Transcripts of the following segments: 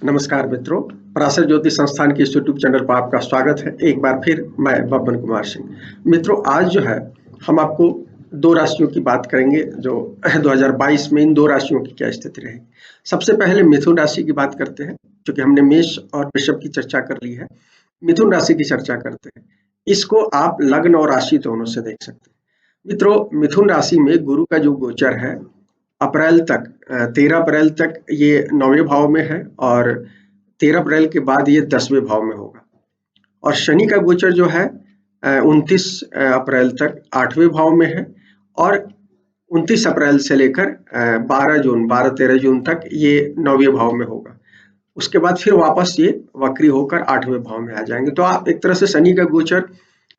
नमस्कार मित्रों, पराशर ज्योति संस्थान के इस यूट्यूब चैनल पर आपका स्वागत है। एक बार फिर मैं बब्बन कुमार सिंह। मित्रों, आज जो है हम आपको दो राशियों की बात करेंगे जो 2022 में इन दो राशियों की क्या स्थिति रहेगी। सबसे पहले मिथुन राशि की बात करते हैं, क्योंकि हमने मेष और वृषभ की चर्चा कर ली है। मिथुन राशि की चर्चा करते हैं। इसको आप लग्न और राशि दोनों से देख सकते हैं। मित्रों, मिथुन राशि में गुरु का जो गोचर है अप्रैल तक 13 अप्रैल तक ये 9वें भाव में है और 13 अप्रैल के बाद ये 10वें भाव में होगा। और शनि का गोचर जो है 29 अप्रैल तक 8वें भाव में है और 29 अप्रैल से लेकर 12-13 जून तक ये 9वें भाव में होगा। उसके बाद फिर वापस ये वक्री होकर 8वें भाव में आ जाएंगे। तो आप एक तरह से शनि का गोचर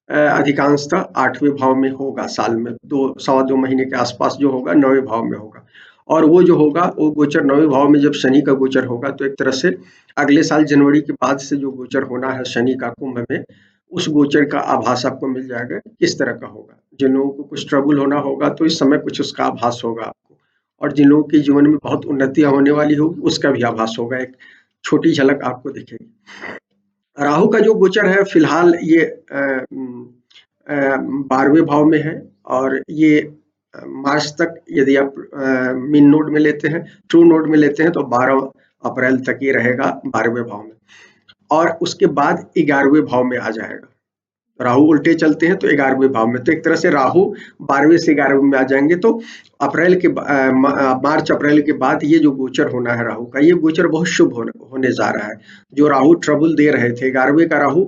अधिकांशतः 8वें भाव में होगा। साल में 2 महीने के आसपास जो होगा 9वें भाव में होगा। और वो जो होगा वो गोचर 9वें भाव में जब शनि का गोचर होगा तो एक तरह से अगले साल जनवरी के बाद से जो गोचर होना है शनि का कुंभ में, उस गोचर का आभास आपको मिल जाएगा किस तरह का होगा। जिन लोगों को कुछ ट्रबल होना होगा तो इस समय कुछ उसका आभास होगा आपको, और जिन लोगों के जीवन में बहुत उन्नतियां होने वाली होगी उसका भी आभास होगा। एक छोटी झलक आपको दिखेगी। राहु का जो गोचर है फिलहाल ये 12वें भाव में है और ये मार्च तक यदि आप मीन नोड में लेते हैं, ट्रू नोड में लेते हैं तो 12 अप्रैल तक ये रहेगा 12वें भाव में और उसके बाद 11वें भाव में आ जाएगा। राहु उल्टे चलते हैं तो 11वें भाव में, तो एक तरह से राहु 12वें से 11वें में आ जाएंगे। तो मार्च अप्रैल के बाद ये जो गोचर होना है राहु का, ये गोचर बहुत शुभ होने जा रहा है। जो राहु ट्रबल दे रहे थे, 11वें का राहु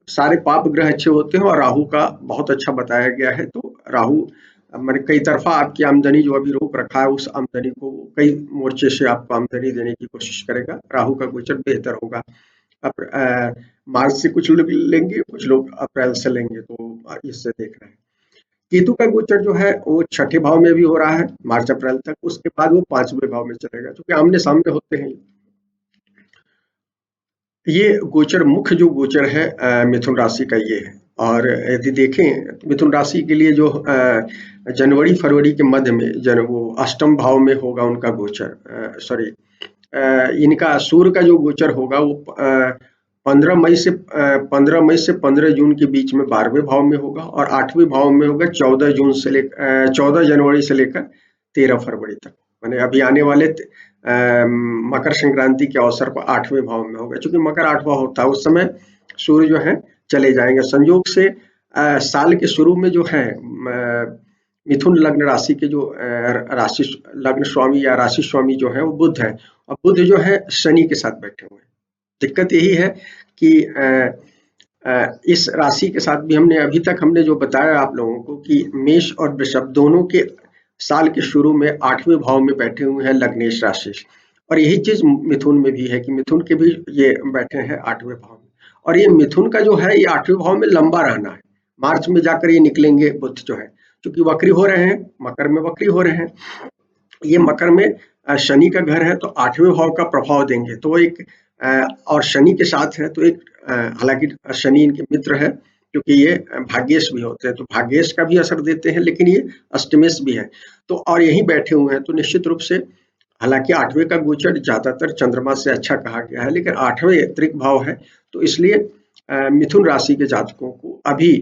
सारे पाप ग्रह अच्छे होते हैं और राहु का बहुत अच्छा बताया गया है। तो राहु मैंने कई तरफा आपकी आमदनी जो अभी रोक रखा है उस आमदनी को कई मोर्चे से आपको आमदनी देने की कोशिश करेगा। राहु का गोचर बेहतर होगा। मार्च से कुछ लोग लेंगे, कुछ लोग अप्रैल से लेंगे, तो इससे देख रहे हैं। केतु का गोचर जो है वो 6ठे भाव में भी हो रहा है मार्च अप्रैल तक, उसके बाद वो 5वें भाव में चलेगा, क्योंकि आमने सामने होते हैं। ये गोचर मुख्य जो गोचर है मिथुन राशि का ये है। और यदि देखें मिथुन राशि के लिए जो जनवरी फरवरी के मध्य में वो अष्टम भाव में होगा उनका गोचर, सॉरी इनका सूर्य का जो गोचर होगा वो 15 मई से 15 जून के बीच में 12वें भाव में होगा और 8वें भाव में होगा 14 जनवरी से लेकर 13 फरवरी तक। माने अभी आने वाले मकर संक्रांति के अवसर पर 8वें भाव में होगा। चूंकि मकर 8वां होता है उस समय सूर्य जो है चले जाएंगे। संयोग से साल के शुरू में जो है मिथुन लग्न राशि के जो राशि लग्न स्वामी या राशि स्वामी जो है वो बुध है, और बुध जो है शनि के साथ बैठे हुए हैं। दिक्कत यही है कि इस राशि के साथ भी हमने जो बताया आप लोगों को कि मेष और वृषभ दोनों के साल के शुरू में 8वें भाव में बैठे हुए हैं लग्नेश राशि, और यही चीज मिथुन में भी है कि मिथुन के भी ये बैठे हैं 8वें भाव में। और ये मिथुन का जो है ये 8वें भाव में लंबा रहना है। मार्च में जाकर ये निकलेंगे बुध जो है, क्योंकि वक्री हो रहे हैं, मकर में वक्री हो रहे हैं। ये मकर में शनि का घर है तो 8वें भाव का प्रभाव देंगे। तो एक और शनि के साथ है तो एक हालांकि शनि इनके मित्र है क्योंकि ये भाग्येश भी होते हैं, तो भाग्येश का भी असर देते हैं, लेकिन ये अष्टमेश भी है। तो और यही बैठे हुए हैं तो निश्चित रूप से, हालांकि 8वें का गोचर ज्यादातर चंद्रमा से अच्छा कहा गया है, लेकिन 8वें त्रिक भाव है, तो इसलिए मिथुन राशि के जातकों को अभी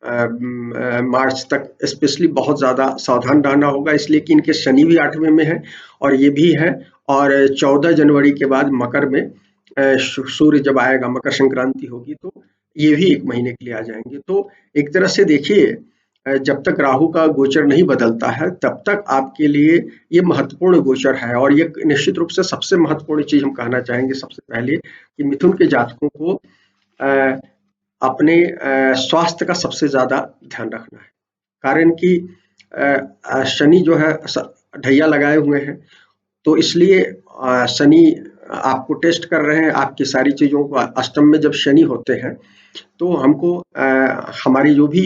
मार्च तक स्पेशली बहुत ज्यादा सावधान रहना होगा, इसलिए कि इनके शनि भी 8वें में है और ये भी है। और 14 जनवरी के बाद मकर में सूर्य जब आएगा, मकर संक्रांति होगी, तो ये भी 1 महीने के लिए आ जाएंगे। तो एक तरह से देखिए, जब तक राहु का गोचर नहीं बदलता है तब तक आपके लिए ये महत्वपूर्ण गोचर है। और ये निश्चित रूप से सबसे महत्वपूर्ण चीज हम कहना चाहेंगे सबसे पहले कि मिथुन के जातकों को अपने स्वास्थ्य का सबसे ज्यादा ध्यान रखना है। कारण कि शनि जो है ढैया लगाए हुए हैं, तो इसलिए शनि आपको टेस्ट कर रहे हैं आपकी सारी चीजों को। अष्टम में जब शनि होते हैं तो हमको हमारी जो भी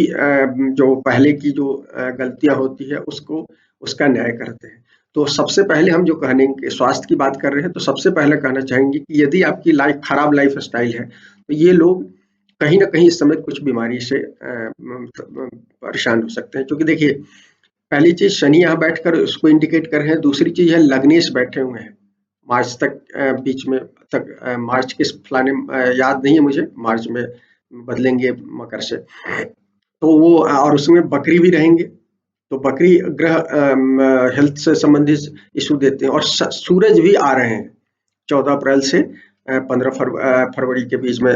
जो पहले की जो गलतियां होती है उसका न्याय करते हैं। तो सबसे पहले हम जो कहने स्वास्थ्य की बात कर रहे हैं तो सबसे पहले कहना चाहेंगे कि यदि आपकी खराब लाइफ स्टाइल है तो ये लोग कहीं ना कहीं इस समय कुछ बीमारी से परेशान हो सकते हैं। क्योंकि देखिए, पहली चीज शनि यहाँ बैठकर उसको इंडिकेट कर रहे हैं, दूसरी चीज है लग्नेश बैठे हुए हैं मार्च तक, बीच में तक, मार्च के फलाने, याद नहीं है मुझे, मार्च में बदलेंगे मकर से। तो वो और उसमें बकरी भी रहेंगे, तो बकरी ग्रह हेल्थ से संबंधित इशू देते हैं। और सूरज भी आ रहे हैं 14 अप्रैल से 15 फरवरी के बीच में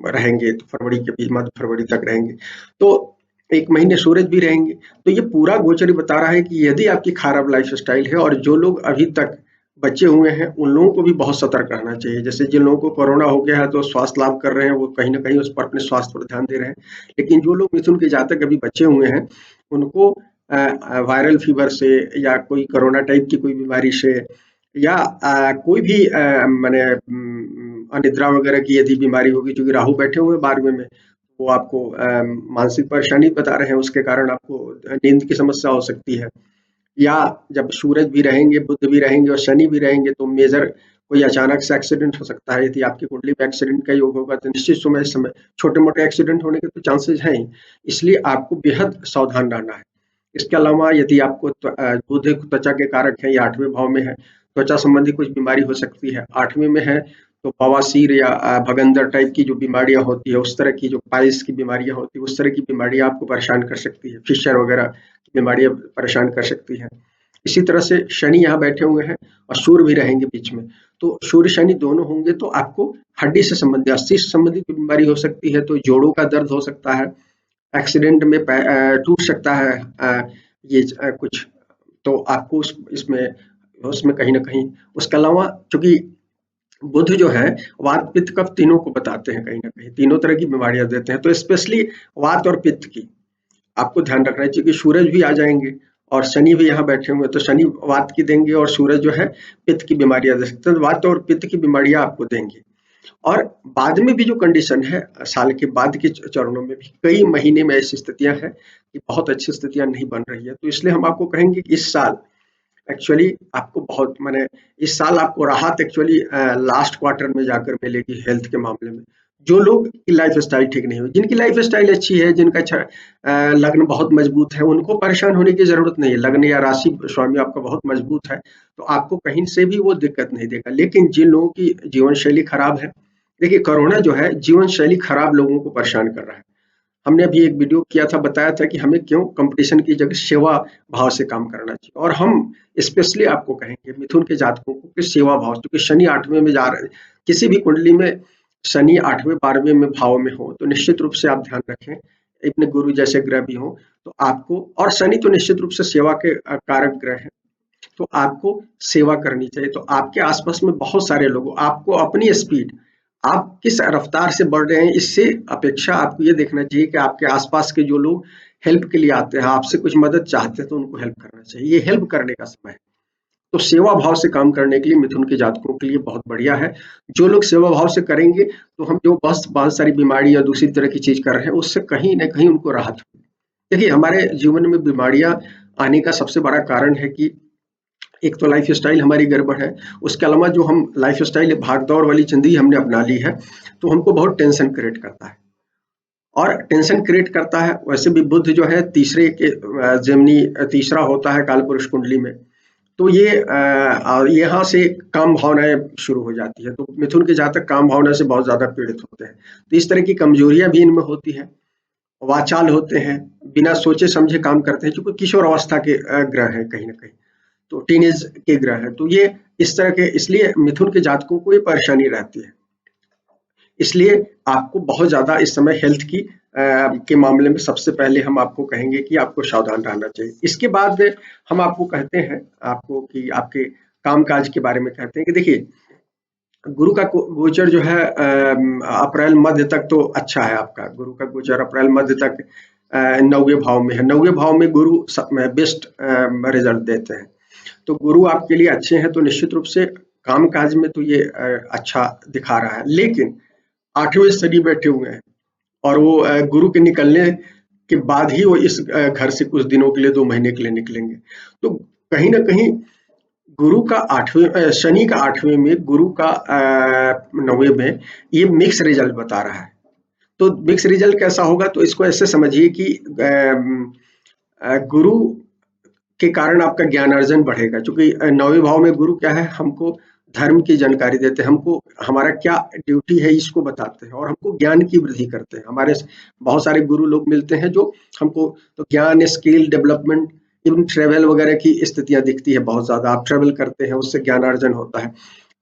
रहेंगे, तो फरवरी के बीच, मध्य फरवरी तक रहेंगे, तो 1 महीने सूरज भी रहेंगे। तो ये पूरा गोचर बता रहा है कि यदि आपकी खराब लाइफ स्टाइल है और जो लोग अभी तक बचे हुए हैं उन लोगों को भी बहुत सतर्क रहना चाहिए। जैसे जिन लोगों को कोरोना हो गया है तो स्वास्थ्य लाभ कर रहे हैं, वो कहीं ना कहीं उस पर अपने स्वास्थ्य पर ध्यान दे रहे हैं, लेकिन जो लोग मिथुन के जातक अभी बचे हुए हैं उनको वायरल फीवर से या कोई कोरोना टाइप की कोई बीमारी से या कोई भी माने अनिद्रा वगैरह की यदि बीमारी होगी, क्योंकि राहु बैठे हुए हैं 12वें में, वो आपको मानसिक परेशानी बता रहे हैं, उसके कारण आपको नींद की समस्या हो सकती है। या जब सूरज भी रहेंगे, बुध भी रहेंगे और शनि भी रहेंगे तो मेजर कोई अचानक से एक्सीडेंट हो सकता है। यदि आपकी कुंडली में एक्सीडेंट का योग होगा तो निश्चित समय इस समय छोटे मोटे एक्सीडेंट होने के तो चांसेस हैं ही, इसलिए आपको बेहद सावधान रहना है। इसके अलावा यदि आपको बुध त्वचा के कारक है या 8वें भाव में है, त्वचा संबंधी कुछ बीमारी हो सकती है। 8वें में है तो बवासीर या भगंदर टाइप की जो बीमारियां होती है, उस तरह की जो पाइल्स की बीमारियां होती है, उस तरह की बीमारियां आपको परेशान कर सकती है। फिशर वगैरह की बीमारियां परेशान कर सकती हैं। इसी तरह से शनि यहाँ बैठे हुए हैं और सूर्य भी रहेंगे बीच में, तो सूर्य शनि दोनों होंगे तो आपको हड्डी से संबंधित, अस्थि से संबंधित बीमारी हो सकती है, तो जोड़ों का दर्द हो सकता है, एक्सीडेंट में टूट सकता है, ये कुछ, तो आपको इसमें उसमें कहीं ना कहीं। उसके अलावा चूंकि बुध जो है वात पित्त कफ तीनों को बताते हैं, कहीं ना कहीं तीनों तरह की बीमारियां देते हैं, तो स्पेशली वात और पित्त की आपको ध्यान रखना चाहिए कि सूरज भी आ जाएंगे और शनि भी यहाँ बैठे हुए हैं, तो शनि वात की देंगे और सूरज जो है पित्त की बीमारियां दे सकते हैं, तो वात और पित्त की बीमारियां आपको देंगे। और बाद में भी जो कंडीशन है, साल के बाद के चरणों में भी कई महीने में ऐसी स्थितियां हैं कि बहुत अच्छी स्थितियां नहीं बन रही है, तो इसलिए हम आपको कहेंगे कि इस साल एक्चुअली आपको बहुत माने इस साल आपको राहत एक्चुअली लास्ट क्वार्टर में जाकर मिलेगी हेल्थ के मामले में। जो लोग की लाइफ स्टाइल ठीक नहीं हुई, जिनकी लाइफ स्टाइल अच्छी है, जिनका लग्न बहुत मजबूत है, उनको परेशान होने की जरूरत नहीं है। लग्न या राशि स्वामी आपका बहुत मजबूत है तो आपको कहीं से भी वो दिक्कत नहीं देगा। लेकिन जिन लोगों की जीवन शैली खराब है, देखिए कोरोना जो है जीवन शैली खराब लोगों को परेशान कर रहा है। हमने अभी एक वीडियो किया था, बताया था कि हमें क्यों कंपटीशन की जगह सेवा भाव से काम करना चाहिए, और हम स्पेशली आपको कहेंगे मिथुन के जातकों को कि सेवा भाव, क्योंकि शनि 8वें में जा रहे हैं, किसी भी कुंडली में शनि 8वें 12वें में भाव में हो तो निश्चित रूप से आप ध्यान रखें, अपने गुरु जैसे ग्रह भी हो तो आपको, और शनि तो निश्चित रूप से सेवा के कारक ग्रह है, तो आपको सेवा करनी चाहिए। तो आपके आसपास में बहुत सारे लोग, आपको अपनी स्पीड, आप किस रफ्तार से बढ़ रहे हैं, इससे अपेक्षा आपको ये देखना चाहिए कि आपके आसपास के जो लोग हेल्प के लिए आते हैं, आपसे कुछ मदद चाहते हैं, तो उनको हेल्प करना चाहिए। ये हेल्प करने का समय है, तो सेवा भाव से काम करने के लिए मिथुन के जातकों के लिए बहुत बढ़िया है। जो लोग सेवा भाव से करेंगे तो हम जो बस बहुत सारी बीमारी या दूसरी तरह की चीज कर रहे हैं उससे कहीं ना कहीं उनको राहत होगी। देखिए हमारे जीवन में बीमारियां आने का सबसे बड़ा कारण है कि एक तो लाइफ स्टाइल हमारी गड़बड़ है, उसके अलावा जो हम लाइफ स्टाइल भाग दौड़ वाली जिंदगी हमने अपना ली है तो हमको बहुत टेंशन क्रिएट करता है, और टेंशन क्रिएट करता है। वैसे भी बुध जो है तीसरे के जेमिनी तीसरा होता है कालपुरुष कुंडली में, तो ये यहाँ से काम भावनाएं शुरू हो जाती है, तो मिथुन के जातक काम भावना से बहुत ज्यादा पीड़ित होते हैं, तो इस तरह की कमजोरियां भी इनमें होती है। वाचाल होते हैं, बिना सोचे समझे काम करते हैं, क्योंकि किशोर अवस्था के ग्रह है कहीं ना कहीं, तो टीनेज के ग्रह है, तो ये इस तरह के, इसलिए मिथुन के जातकों को ये परेशानी रहती है। इसलिए आपको बहुत ज्यादा इस समय हेल्थ की के मामले में सबसे पहले हम आपको कहेंगे कि आपको सावधान रहना चाहिए। इसके बाद हम आपको कहते हैं आपको कि आपके कामकाज के बारे में कहते हैं कि देखिए गुरु का गोचर जो है अप्रैल मध्य तक तो अच्छा है, आपका गुरु का गोचर अप्रैल मध्य तक 9वें भाव में है। 9वें भाव में गुरु बेस्ट रिजल्ट देते हैं, तो गुरु आपके लिए अच्छे हैं तो निश्चित रूप से काम काज में तो ये अच्छा दिखा रहा है। लेकिन 8वें शनि बैठे हुए हैं और वो गुरु के निकलने के बाद ही वो इस घर से कुछ दिनों के लिए 2 महीने के लिए निकलेंगे, तो कहीं ना कहीं गुरु का 8वें शनि का 8वें में, गुरु का 9वें में, ये मिक्स रिजल्ट बता रहा है। तो मिक्स रिजल्ट कैसा होगा, तो इसको ऐसे समझिए कि गुरु के कारण आपका ज्ञान अर्जन बढ़ेगा, क्योंकि 9वें भाव में गुरु क्या है, हमको धर्म की जानकारी देते हैं, हमको हमारा क्या ड्यूटी है इसको बताते हैं और हमको ज्ञान की वृद्धि करते हैं। हमारे बहुत सारे गुरु लोग मिलते हैं जो हमको तो ज्ञान, स्किल डेवलपमेंट, इवन ट्रेवल वगैरह की स्थितियां दिखती है बहुत ज्यादा। आप ट्रेवल करते हैं, उससे ज्ञान अर्जन होता है,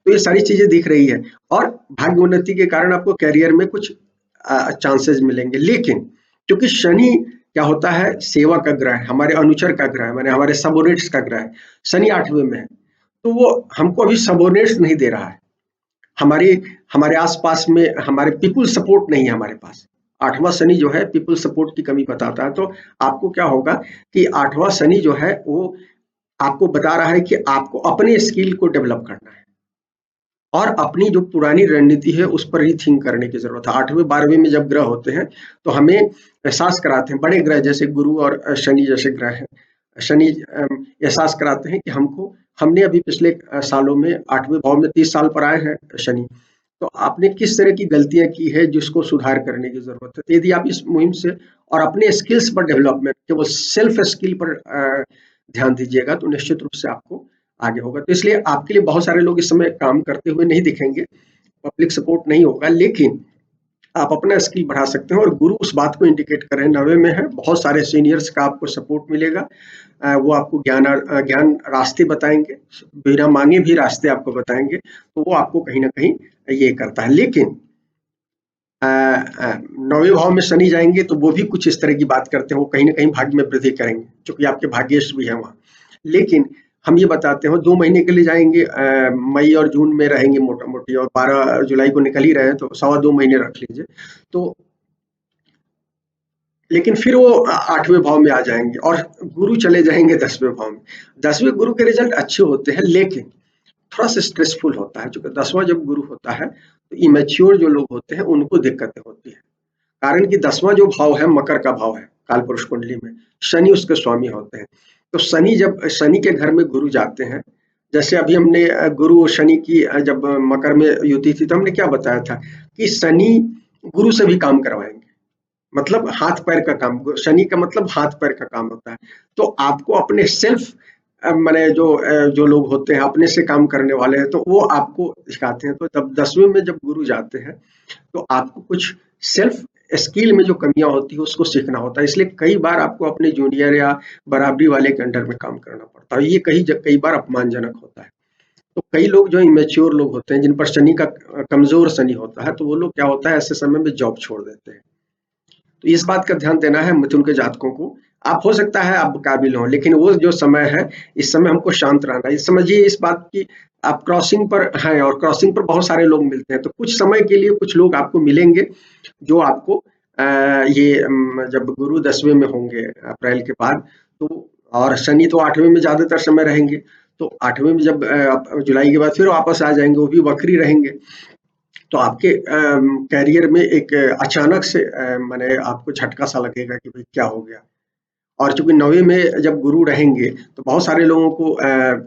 तो ये सारी चीजें दिख रही है। और भाग्य उन्नति के कारण आपको करियर में कुछ चांसेस मिलेंगे। लेकिन क्योंकि शनि क्या होता है, सेवा का ग्रह है, हमारे अनुचर का ग्रह है, माने हमारे सबोर्डिनेट्स का ग्रह है। शनि 8वें में है, तो वो हमको अभी सबोर्डिनेट्स नहीं दे रहा है। हमारे हमारे आसपास में हमारे पीपुल सपोर्ट नहीं है हमारे पास। 8वां शनि जो है पीपुल सपोर्ट की कमी बताता है। तो आपको क्या होगा कि 8वां शनि जो है वो आपको बता रहा है कि आपको अपने स्किल को डेवलप करना है और अपनी जो पुरानी रणनीति है उस पर रीथिंक करने की जरूरत है। 8वें 12वें में जब ग्रह होते हैं तो हमें एहसास कराते हैं, बड़े ग्रह जैसे गुरु और शनि जैसे ग्रह हैं, शनि एहसास कराते हैं कि हमने अभी पिछले सालों में 8वें भाव में 30 साल पर आए हैं शनि, तो आपने किस तरह की गलतियां की है जिसको सुधार करने की जरूरत है। तो यदि आप इस मुहिम से और अपने स्किल्स पर डेवलपमेंट, केवल सेल्फ स्किल पर ध्यान दीजिएगा तो निश्चित रूप से आपको आगे होगा। तो इसलिए आपके लिए बहुत सारे लोग इस समय काम करते हुए नहीं दिखेंगे, पब्लिक सपोर्ट नहीं होगा, लेकिन आप अपना स्किल बढ़ा सकते हैं और गुरु उस बात को इंडिकेट कर रहे हैं। 9वें में है, बहुत सारे सीनियर्स का आपको सपोर्ट मिलेगा, वो आपको ज्ञान रास्ते बताएंगे, बिना मांगे भी रास्ते आपको बताएंगे, तो वो आपको कहीं ना कहीं ये करता है। लेकिन 9वें भाव में शनि जाएंगे तो वो भी कुछ इस तरह की बात करते हैं, वो कहीं ना कहीं भाग्य में वृद्धि करेंगे क्योंकि आपके भाग्येश भी है वहाँ। लेकिन हम ये बताते हैं 2 महीने के लिए जाएंगे, मई और जून में रहेंगे मोटा मोटी, और 12 जुलाई को निकल ही रहे हैं तो 2.25 महीने रख लीजिए। तो लेकिन फिर वो 8वें भाव में आ जाएंगे और गुरु चले जाएंगे 10वें भाव में। 10वें गुरु के रिजल्ट अच्छे होते हैं, लेकिन थोड़ा सा स्ट्रेसफुल होता है, क्योंकि 10वां जब गुरु होता है तो इमेच्योर जो लोग होते हैं उनको दिक्कतें होती है। कारण कि 10वां जो भाव है मकर का भाव है काल पुरुष कुंडली में, शनि उसके स्वामी होते हैं। तो शनि के घर में गुरु जाते हैं, जैसे अभी हमने गुरु और शनि की जब मकर में युति थी तो हमने क्या बताया था कि शनि गुरु से भी काम करवाएंगे, मतलब हाथ पैर का काम। शनि का मतलब हाथ पैर का काम होता है। तो आपको अपने सेल्फ माने जो लोग होते हैं अपने से काम करने वाले हैं तो वो आपको सिखाते हैं। तो तब 10वें में जब गुरु जाते हैं तो आपको कुछ सेल्फ स्किल में जो कमियां होती है उसको सीखना होता है। इसलिए कई बार आपको अपने जूनियर या बराबरी वाले के अंडर में काम करना पड़ता है। ये कई बार अपमानजनक होता है। तो कई लोग जो इमेच्योर लोग होते हैं जिन पर शनि का कमजोर शनि होता है, तो वो लोग क्या होता है ऐसे समय में जॉब छोड़ देते हैं। तो इस बात का ध्यान देना है मिथुन के जातकों को। आप हो सकता है आप काबिल हो, लेकिन वो जो समय है इस समय हमको शांत रहना है। समझिए इस बात की आप क्रॉसिंग पर हैं और क्रॉसिंग पर बहुत सारे लोग मिलते हैं, तो कुछ समय के लिए कुछ लोग आपको मिलेंगे जो आपको जब गुरु 10वें में होंगे अप्रैल के बाद, तो और शनि तो 8वें में ज्यादातर समय रहेंगे, तो 8वें में जब जुलाई के बाद फिर वापस आ जाएंगे, वो भी वक्री रहेंगे। तो आपके कैरियर में एक अचानक से माने आपको झटका सा लगेगा कि भाई क्या हो गया। और चूंकि 9वें में जब गुरु रहेंगे तो बहुत सारे लोगों को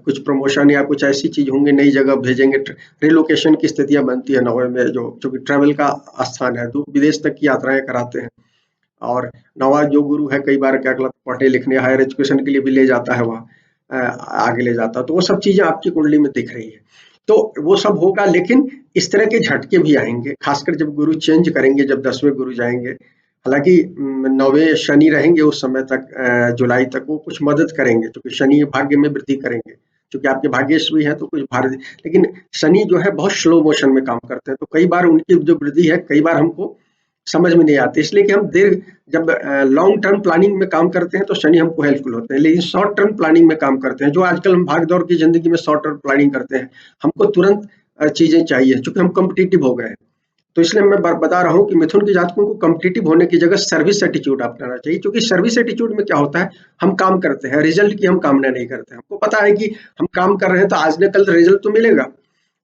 कुछ प्रमोशन या कुछ ऐसी चीज होंगे, नई जगह भेजेंगे, रिलोकेशन की स्थितियां बनती है 9वें में, जो चूंकि ट्रेवल का स्थान है, दूर विदेश तक की यात्राएं कराते हैं। और 9वां जो गुरु है कई बार क्या कहलाता है, पढ़ने लिखने हायर एजुकेशन के लिए भी ले जाता है वहाँ, आगे ले जाता है। तो वो सब चीजें आपकी कुंडली में दिख रही है, तो वो सब होगा। लेकिन इस तरह के झटके भी आएंगे, खासकर जब गुरु चेंज करेंगे, जब 10वें गुरु जाएंगे। हालांकि 9वें शनि रहेंगे उस समय तक, जुलाई तक वो कुछ मदद करेंगे, क्योंकि शनि भाग्य में वृद्धि करेंगे, क्योंकि आपके भाग्येश भी है तो कुछ भार। लेकिन शनि जो है बहुत स्लो मोशन में काम करते हैं, तो कई बार उनकी जो वृद्धि है कई बार हमको समझ में नहीं आती। इसलिए कि हम जब लॉन्ग टर्म प्लानिंग में काम करते हैं तो शनि हमको हेल्पफुल होते हैं, लेकिन शॉर्ट टर्म प्लानिंग में काम करते हैं, जो आजकल हम भाग दौड़ की जिंदगी में शॉर्ट टर्म प्लानिंग करते हैं, हमको तुरंत चीजें चाहिए, चूंकि हम कॉम्पिटिटिव हो गए हैं। तो इसलिए मैं बता रहा हूँ कि मिथुन के जातकों को कॉम्पिटिटिव होने की जगह सर्विस एटीट्यूड अपनाना चाहिए, क्योंकि सर्विस एटीट्यूड में क्या होता है, हम काम करते हैं, रिजल्ट की हम कामना नहीं करते। हमको पता है कि हम काम कर रहे हैं तो आज न कल रिजल्ट तो मिलेगा,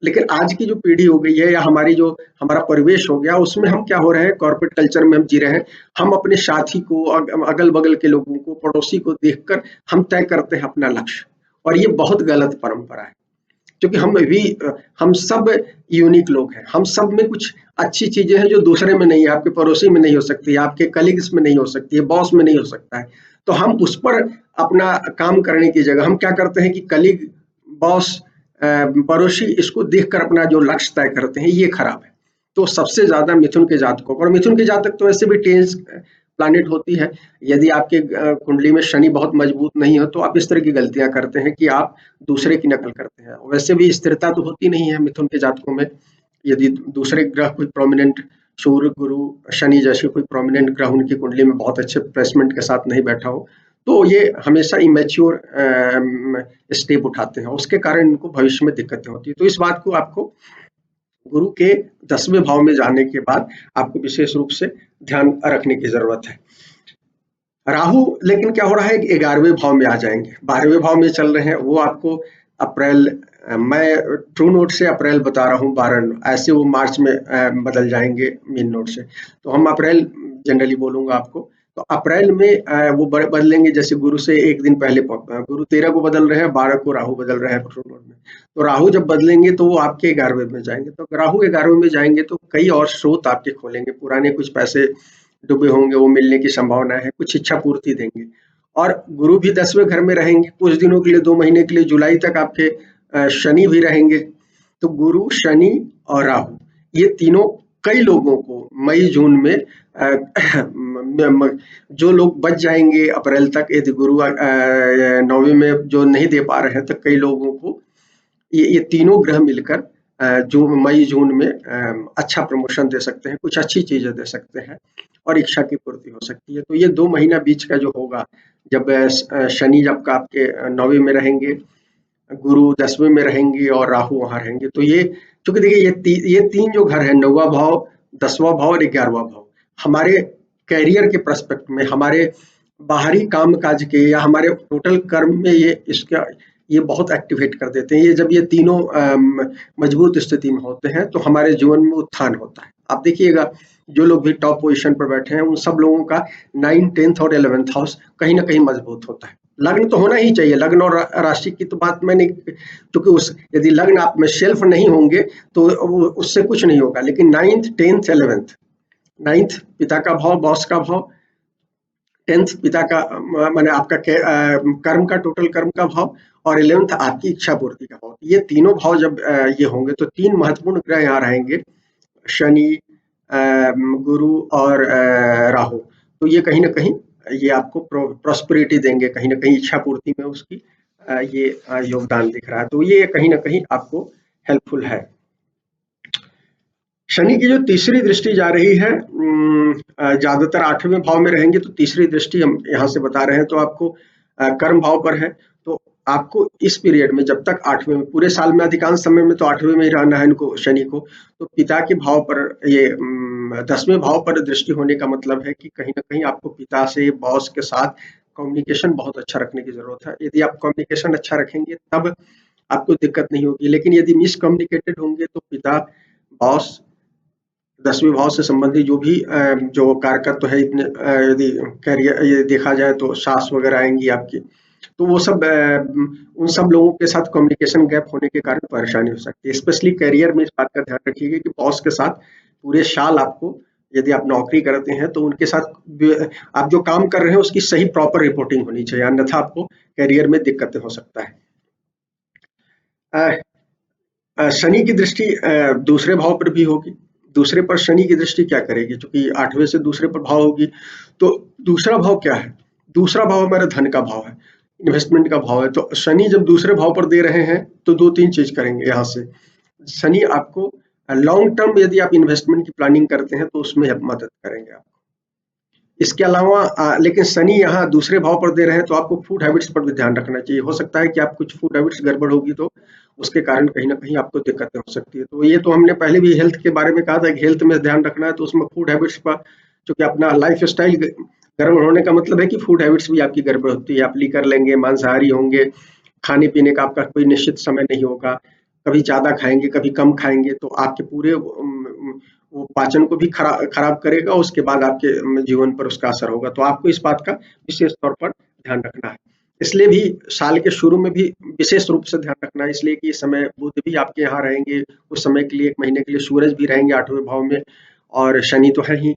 लेकिन आज की जो पीढ़ी हो गई है या हमारा परिवेश हो गया, उसमें हम क्या हो रहे हैं, कॉर्पोरेट कल्चर में हम जी रहे हैं। हम अपने साथी को, अगल बगल के लोगों को, पड़ोसी को देखकर हम तय करते हैं अपना लक्ष्य, और ये बहुत गलत परंपरा है। क्योंकि हम सब यूनिक लोग हैं, हम सब में कुछ अच्छी चीजें हैं जो दूसरे में नहीं है, आपके पड़ोसी में नहीं हो सकती, आपके कलीग्स में नहीं हो सकती है, बॉस में नहीं हो सकता है। तो हम उस पर अपना काम करने की जगह हम क्या करते हैं कि कलीग, बॉस, पड़ोसी इसको देखकर अपना जो लक्ष्य तय करते हैं, ये खराब है। तो सबसे ज्यादा मिथुन के जातकों और मिथुन के जातक तो वैसे भी टेंस प्लानिट होती है। यदि आपके कुंडली में शनि बहुत मजबूत नहीं हो तो आप इस तरह की गलतियां करते हैं कि आप दूसरे की नकल करते हैं। वैसे भी स्थिरता तो होती नहीं है मिथुन के जातकों में। यदि दूसरे ग्रह कोई प्रोमिनेंट, सूर्य, गुरु, शनि जैसे कोई प्रोमिनेंट ग्रह उनकी कुंडली में बहुत अच्छे प्लेसमेंट के साथ नहीं बैठा हो, तो ये हमेशा इमेच्योर स्टेप उठाते हैं, उसके कारण इनको भविष्य में दिक्कतें होती है। तो इस बात को आपको गुरु के 10वें भाव में जाने के बाद आपको विशेष रूप से ध्यान रखने की जरूरत है। राहु लेकिन क्या हो रहा है कि 11वें भाव में आ जाएंगे, 12वें भाव में चल रहे हैं। वो आपको अप्रैल, मैं ट्रू नोट से अप्रैल बता रहा हूँ, 12 ऐसे वो मार्च में बदल जाएंगे मीन नोट से, तो हम अप्रैल जनरली बोलूंगा आपको। तो अप्रैल में वो बदलेंगे, जैसे गुरु से एक दिन पहले गुरु 13 को बदल रहे हैं, 12 को राहु बदल रहे हैं ट्रू नोट में। तो राहु जब बदलेंगे तो वो आपके 11वें में जाएंगे। तो राहु 11वें में जाएंगे तो कई और स्रोत आपके खोलेंगे, पुराने कुछ पैसे डूबे होंगे वो मिलने की संभावना है, कुछ इच्छा पूर्ति देंगे। और गुरु भी 10वें घर में रहेंगे कुछ दिनों के लिए, 2 महीने के लिए, जुलाई तक आपके शनि भी रहेंगे। तो गुरु, शनि और राहु, ये तीनों कई लोगों को मई जून में जो लोग बच जाएंगे अप्रैल तक, यदि गुरु 9वीं में जो नहीं दे पा रहे हैं, तो कई लोगों को ये तीनों ग्रह मिलकर जून, मई जून में अच्छा प्रमोशन दे सकते हैं, कुछ अच्छी चीजें दे सकते हैं और इच्छा की पूर्ति हो सकती है। तो ये 2 महीना बीच का जो होगा, जब शनि जब का आपके 9वीं में रहेंगे, गुरु 10वें में रहेंगे और राहु वहां रहेंगे, तो ये चूंकि देखिए ये 3 जो घर है, 9वां भाव, 10वां भाव और 11वां भाव, हमारे कैरियर के प्रस्पेक्ट में, हमारे बाहरी काम काज के या हमारे टोटल कर्म में ये बहुत एक्टिवेट कर देते हैं। ये जब ये तीनों मजबूत स्थिति में होते हैं तो हमारे जीवन में उत्थान होता है। आप देखिएगा जो लोग भी टॉप पोजीशन पर बैठे हैं, उन सब लोगों का 9, 10th और 11th हाउस कहीं ना कहीं मजबूत होता है। लग्न तो होना ही चाहिए, लग्न और राशि की तो बात मैंने, क्योंकि उस यदि लग्न आप में शेल्फ नहीं होंगे तो उससे कुछ नहीं होगा। लेकिन 9th, 10th, 11th, 9th पिता का भाव, बॉस का भाव, 10th पिता का माने आपका कर्म का, टोटल कर्म का भाव, और 11th आपकी इच्छा पूर्ति का भाव। ये तीनों भाव जब ये होंगे तो 3 महत्वपूर्ण ग्रह यहाँ रहेंगे, शनि, गुरु और राहु। तो ये कहीं ना कहीं ये आपको प्रॉस्पेरिटी देंगे, कहीं ना कहीं इच्छा पूर्ति में उसकी ये योगदान दिख रहा है। तो ये कहीं ना कहीं आपको हेल्पफुल है। शनि की जो तीसरी दृष्टि जा रही है, ज्यादातर 8वें भाव में रहेंगे, तो तीसरी दृष्टि हम यहाँ से बता रहे हैं तो आपको कर्म भाव पर है। तो आपको इस पीरियड में जब तक 8वें में, पूरे साल में अधिकांश समय में तो 8वें में ही रहना है इनको, शनि को, तो पिता के भाव पर, ये 10वें भाव पर दृष्टि होने का मतलब है कि कहीं ना कहीं आपको पिता से, बॉस के साथ कम्युनिकेशन बहुत अच्छा रखने की जरूरत है। यदि आप कम्युनिकेशन अच्छा रखेंगे तब आपको दिक्कत नहीं होगी। लेकिन यदि मिसकम्युनिकेटेड होंगे तो पिता, बॉस, 10वें भाव से संबंधित जो भी जो कारकत्व है, इतने यदि कैरियर ये देखा जाए तो सास वगैरह आएंगी आपकी, तो वो सब उन सब लोगों के साथ कम्युनिकेशन गैप होने के कारण परेशानी हो सकती है। स्पेशली करियर में इस बात का ध्यान रखिएगा कि बॉस के साथ पूरे साल आपको, यदि आप नौकरी करते हैं तो उनके साथ आप जो काम कर रहे हैं उसकी सही प्रॉपर रिपोर्टिंग होनी चाहिए, अन्यथा आपको करियर में दिक्कतें हो सकता है। शनि की दृष्टि दूसरे भाव पर भी होगी। दूसरे पर शनि की दृष्टि क्या करेगी, क्योंकि 8वें से दूसरे पर भाव होगी। तो दूसरा भाव क्या है? दूसरा भाव हमारा धन का भाव है, इन्वेस्टमेंट का भाव है। तो शनि जब दूसरे भाव पर दे रहे हैं तो 2-3 चीज करेंगे यहाँ से। शनि आपको लॉन्ग टर्म यदि आप इन्वेस्टमेंट की प्लानिंग करते हैं तो उसमें मदद करेंगे आपको। इसके अलावा लेकिन शनि यहाँ दूसरे भाव पर दे रहे हैं तो आपको फूड हैबिट्स पर भी ध्यान रखना चाहिए। हो सकता है कि आप कुछ फूड हैबिट्स गड़बड़ होगी तो उसके कारण कहीं ना कहीं आपको दिक्कतें हो सकती है। तो ये तो हमने पहले भी हेल्थ के बारे में कहा था कि हेल्थ में ध्यान रखना है, तो उसमें फूड हैबिट्स पर, क्योंकि अपना लाइफ स्टाइल गड़बड़ होने का मतलब है कि फूड हैबिट्स भी आपकी गड़बड़ होती है। आप लीकर लेंगे, मांसाहारी होंगे, खाने पीने का आपका कोई निश्चित समय नहीं होगा, कभी ज्यादा खाएंगे, कभी कम खाएंगे, तो आपके पूरे वो पाचन को भी खराब करेगा, उसके बाद आपके जीवन पर उसका असर होगा। तो आपको इस बात का विशेष तौर पर ध्यान रखना है। इसलिए भी साल के शुरू में भी विशेष रूप से ध्यान रखना है, इसलिए कि इस समय बुध भी आपके यहाँ रहेंगे उस समय के लिए, 1 महीने के लिए सूरज भी रहेंगे 8वें भाव में, और शनि तो है ही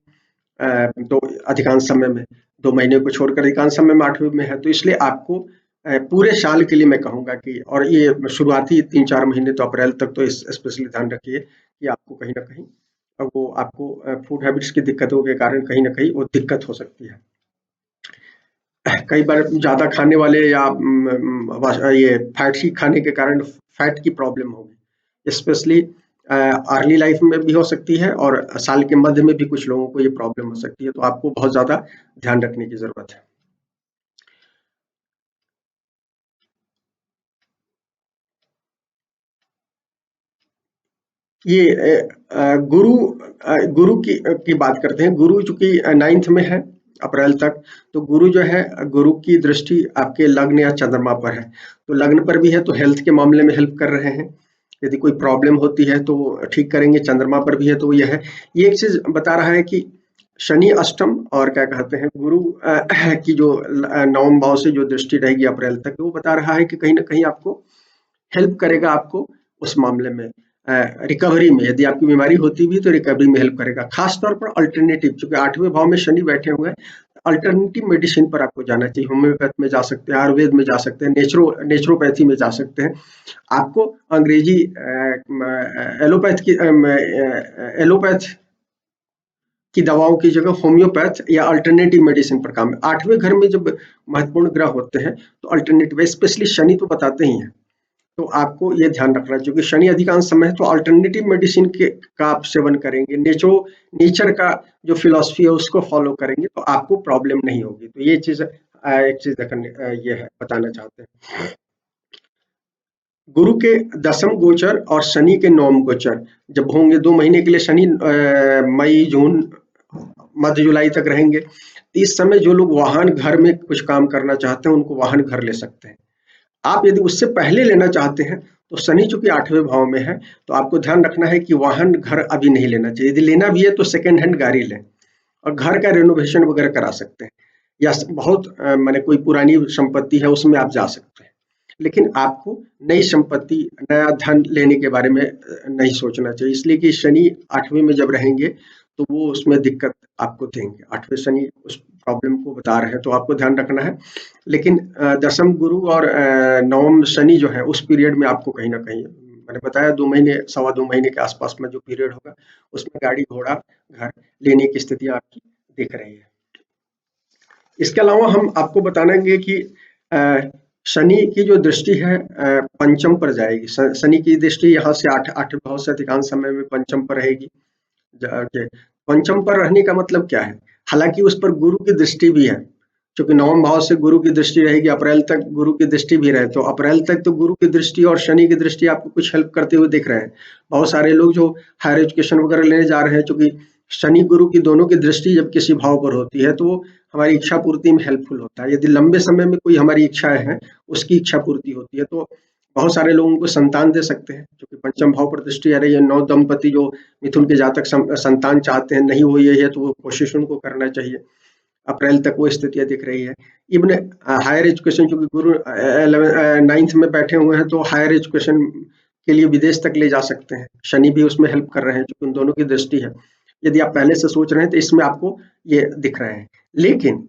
तो अधिकांश समय में। 2 महीने को छोड़कर अधिकांश समय में 8वें में है। तो इसलिए आपको पूरे साल के लिए मैं कहूँगा कि, और ये शुरुआती 3-4 महीने तो अप्रैल तक तो इस स्पेशली ध्यान रखिए कि आपको कहीं न कहीं वो आपको फूड हैबिट्स की दिक्कतों के कारण कहीं न कहीं वो दिक्कत हो सकती है। कई बार ज़्यादा खाने वाले या ये फैटी खाने के कारण फैट की प्रॉब्लम होगी। स्पेशली अर्ली लाइफ में भी हो सकती है और साल के मध्य में भी कुछ लोगों को ये प्रॉब्लम हो सकती है, तो आपको बहुत ज़्यादा ध्यान रखने की ज़रूरत है। ये गुरु की बात करते हैं। गुरु चूँकि 9th में है अप्रैल तक, तो गुरु जो है, गुरु की दृष्टि आपके लग्न या चंद्रमा पर है। तो लग्न पर भी है तो हेल्थ के मामले में हेल्प कर रहे हैं। यदि कोई प्रॉब्लम होती है तो ठीक करेंगे, चंद्रमा पर भी है तो ये है। ये एक चीज़ बता रहा है कि शनि अष्टम और क्या कहते हैं गुरु की जो नवम भाव से जो दृष्टि रहेगी अप्रैल तक, वो बता रहा है कि कहीं न कहीं आपको हेल्प करेगा, आपको उस मामले में रिकवरी में, यदि आपकी बीमारी होती भी तो रिकवरी में हेल्प करेगा। खास तौर पर अल्टरनेटिव, चूँकि 8वें भाव में शनि बैठे हुए हैं, अल्टरनेटिव मेडिसिन पर आपको जाना चाहिए। होम्योपैथ में जा सकते हैं, आयुर्वेद में जा सकते हैं, नेचुरोपैथी में जा सकते हैं। आपको अंग्रेजी एलोपैथ की दवाओं की जगह होम्योपैथ या अल्टरनेटिव मेडिसिन पर काम है। 8वें घर में जब महत्वपूर्ण ग्रह होते हैं तो अल्टरनेटिव, स्पेशली शनि तो बताते ही हैं। तो आपको ये ध्यान रखना चाहिए कि शनि अधिकांश समय तो अल्टरनेटिव मेडिसिन के का आप सेवन करेंगे, नेचर का जो फिलॉसफी है उसको फॉलो करेंगे तो आपको प्रॉब्लम नहीं होगी। तो ये चीज़ एक चीज़ ये है बताना चाहते हैं। गुरु के 10th गोचर और शनि के 9th गोचर जब होंगे, 2 महीने के लिए शनि मई, जून, मध्य जुलाई तक रहेंगे। इस समय जो लोग वाहन घर में कुछ काम करना चाहते हैं, उनको वाहन घर ले सकते हैं। आप यदि उससे पहले लेना चाहते हैं तो शनि चूंकि 8वें भाव में है, तो आपको ध्यान रखना है कि वाहन घर अभी नहीं लेना चाहिए। यदि लेना भी है तो सेकेंड हैंड गाड़ी लें और घर का रेनोवेशन वगैरह करा सकते हैं, या बहुत माने कोई पुरानी संपत्ति है उसमें आप जा सकते हैं। लेकिन आपको नई संपत्ति, नया धन लेने के बारे में नहीं सोचना चाहिए, इसलिए कि शनि 8वें में जब रहेंगे तो वो उसमें दिक्कत आपको देंगे। 8वें शनि उस प्रॉब्लम को बता रहे हैं, तो आपको ध्यान रखना है। लेकिन 10th गुरु और 9th शनि जो है उस पीरियड में आपको कहीं न कहीं, मैंने बताया 2 महीने, सवा 2 महीने के आसपास में जो पीरियड होगा, उसमें गाड़ी घोड़ा घर लेने की स्थिति आपकी दिख रही है। इसके अलावा हम आपको बताएंगे कि शनि की जो दृष्टि है पंचम पर जाएगी। शनि की दृष्टि यहाँ से 8 भाव से अधिकांश समय में पंचम पर रहेगी। पंचम पर रहने का मतलब क्या है? हालांकि उस पर गुरु की दृष्टि भी है, क्योंकि 9वें भाव से गुरु की दृष्टि रहेगी, अप्रैल तक गुरु की दृष्टि भी रहे, तो अप्रैल तक तो गुरु की दृष्टि और शनि की दृष्टि आपको कुछ हेल्प करते हुए दिख रहे हैं। बहुत सारे लोग जो हायर एजुकेशन वगैरह लेने जा रहे हैं, क्योंकि शनि गुरु की दोनों की दृष्टि जब किसी भाव पर होती है तो हमारी इच्छा पूर्ति में हेल्पफुल होता है। यदि लंबे समय में कोई हमारी इच्छाएं हैं, उसकी इच्छा पूर्ति होती है, तो बहुत सारे लोगों को संतान दे सकते हैं, क्योंकि पंचम भाव पर दृष्टि आ रही है। नौ दंपति जो मिथुन के जातक संतान चाहते हैं, नहीं हुई है तो वो कोशिश उनको करना चाहिए। अप्रैल तक वो स्थितियाँ दिख रही है। इवन हायर एजुकेशन, क्योंकि गुरु 9th में बैठे हुए हैं, तो हायर एजुकेशन के लिए विदेश तक ले जा सकते हैं। शनि भी उसमें हेल्प कर रहे हैं, क्योंकि उन दोनों की दृष्टि है। यदि आप पहले से सोच रहे हैं तो इसमें आपको ये दिख रहे हैं। लेकिन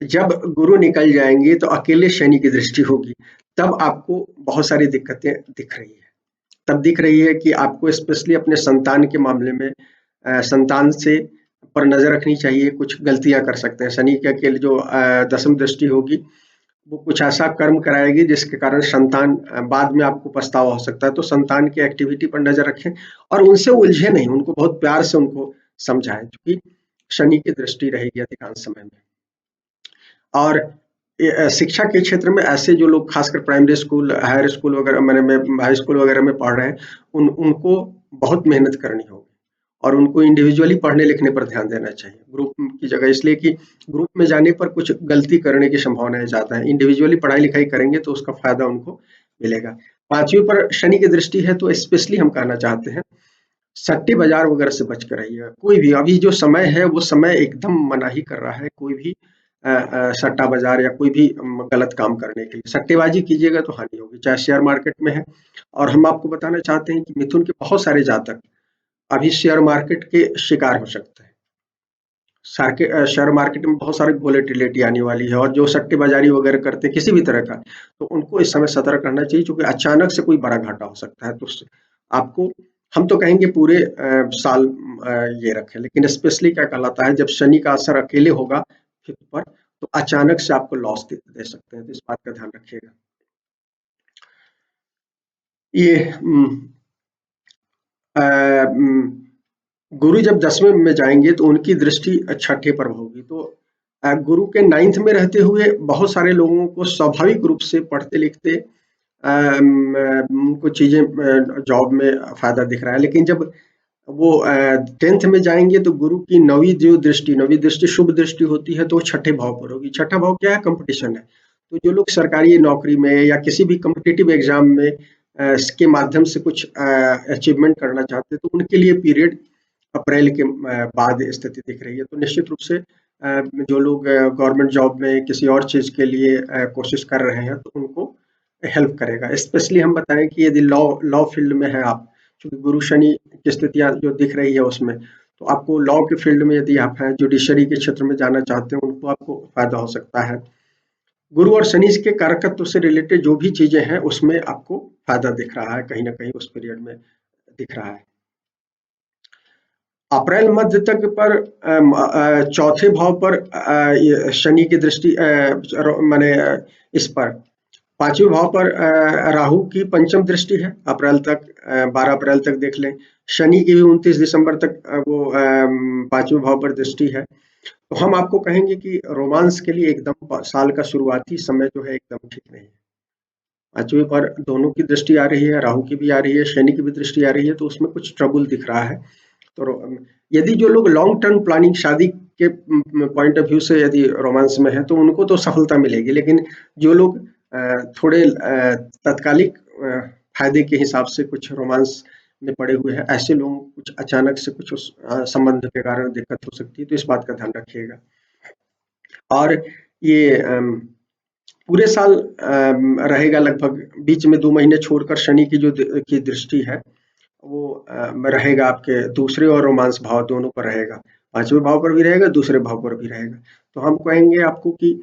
जब गुरु निकल जाएंगे तो अकेले शनि की दृष्टि होगी, तब आपको बहुत सारी दिक्कतें दिख रही है। तब दिख रही है कि आपको स्पेशली अपने संतान के मामले में संतान से पर नजर रखनी चाहिए। कुछ गलतियां कर सकते हैं। शनि के अकेले जो 10th दृष्टि होगी, वो कुछ ऐसा कर्म कराएगी जिसके कारण संतान बाद में आपको पछतावा हो सकता है। तो संतान की एक्टिविटी पर नजर रखें और उनसे उलझे नहीं, उनको बहुत प्यार से उनको समझाएं, क्योंकि शनि की दृष्टि रहेगी अधिकांश समय में। और शिक्षा के क्षेत्र में ऐसे जो लोग खासकर प्राइमरी स्कूल, हायर स्कूल वगैरह, मैंने हाई स्कूल वगैरह में पढ़ रहे हैं, उनको बहुत मेहनत करनी होगी और उनको इंडिविजुअली पढ़ने लिखने पर ध्यान देना चाहिए, ग्रुप की जगह। इसलिए कि ग्रुप में जाने पर कुछ गलती करने की संभावनाएं ज़्यादा है। इंडिविजुअली पढ़ाई लिखाई करेंगे तो उसका फायदा उनको मिलेगा। 5वीं पर शनि की दृष्टि है, तो स्पेशली हम कहना चाहते हैं सट्टे बाजार वगैरह से बच कर रहिएगा। कोई भी अभी जो समय है वो समय एकदम मनाही कर रहा है, कोई भी सट्टा बाजार या कोई भी गलत काम करने के लिए। सट्टेबाजी कीजिएगा तो हानि होगी, चाहे शेयर मार्केट में है। और हम आपको बताना चाहते हैं कि मिथुन के बहुत सारे जातक अभी शेयर मार्केट के शिकार हो सकते हैं। शेयर मार्केट में बहुत सारी वोलेटिलिटी आने वाली है, और जो सट्टेबाज़ी वगैरह करते हैं किसी भी तरह का, तो उनको इस समय सतर्क रहना चाहिए, क्योंकि अचानक से कोई बड़ा घाटा हो सकता है। तो आपको, हम तो कहेंगे पूरे साल ये रखें, लेकिन स्पेशली क्या कहलाता है, जब शनि का असर अकेले होगा फिफ्थ पर, तो अचानक से आपको लॉस दे सकते हैं, तो इस बात का ध्यान रखिएगा। ये अ, उम, गुरु जब 10वें में जाएँगे तो उनकी दृष्टि छठे पर होगी, तो गुरु के 9th में रहते हुए बहुत सारे लोगों को स्वाभाविक रूप से पढ़ते-लिखते उनको चीज़ें जॉब में फ़ायदा दिख रहा है। लेकिन जब वो 10th में जाएँगे तो गुरु की 9वीं दृष्टि शुभ दृष्टि होती है, तो वो छठे भाव पर होगी। छठा भाव क्या है? कॉम्पिटिशन है। तो जो लोग सरकारी नौकरी में या किसी भी कॉम्पिटिटिव एग्ज़ाम में इसके माध्यम से कुछ अचीवमेंट करना चाहते हैं, तो उनके लिए पीरियड अप्रैल के बाद स्थिति दिख रही है। तो निश्चित रूप से जो लोग गवर्नमेंट जॉब में किसी और चीज़ के लिए कोशिश कर रहे हैं, तो उनको हेल्प करेगा। स्पेशली हम बताएँ कि यदि लॉ लॉ फील्ड में हैं आप, क्योंकि गुरु शनि की स्थितियाँ जो दिख रही है उसमें, तो आपको लॉ के फील्ड में यदि आप हैं, जुडिशरी के क्षेत्र में जाना चाहते हैं, उनको आपको फ़ायदा हो सकता है। गुरु और शनि के कारकत्व से रिलेटेड जो भी चीज़ें हैं, उसमें आपको फ़ायदा दिख रहा है, कहीं न कहीं उस पीरियड में दिख रहा है। अप्रैल मध्य तक पर चौथे भाव पर ये शनि की दृष्टि माने इस पर 5वें भाव पर राहु की पंचम दृष्टि है अप्रैल तक, 12 अप्रैल तक देख लें। शनि की भी 29 दिसंबर तक वो 5वें भाव पर दृष्टि है। तो हम आपको कहेंगे कि रोमांस के लिए एकदम साल का शुरुआती समय जो है एकदम ठीक नहीं है। 5वें पर दोनों की दृष्टि आ रही है, राहु की भी आ रही है, शनि की भी दृष्टि आ रही है, तो उसमें कुछ ट्रबल दिख रहा है। तो यदि जो लोग लॉन्ग टर्म प्लानिंग शादी के पॉइंट ऑफ व्यू से यदि रोमांस में है, तो उनको तो सफलता मिलेगी, लेकिन जो लोग थोड़े तत्कालिक फायदे के हिसाब से कुछ रोमांस में पड़े हुए हैं, ऐसे लोगों को कुछ अचानक से कुछ उस संबंध के कारण दिक्कत हो सकती है, तो इस बात का ध्यान रखिएगा। और ये पूरे साल रहेगा, लगभग बीच में 2 महीने छोड़कर शनि की जो की दृष्टि है, वो रहेगा आपके दूसरे और रोमांस भाव दोनों पर रहेगा। 5वें भाव पर भी रहेगा, दूसरे भाव पर भी रहेगा। तो हम कहेंगे आपको कि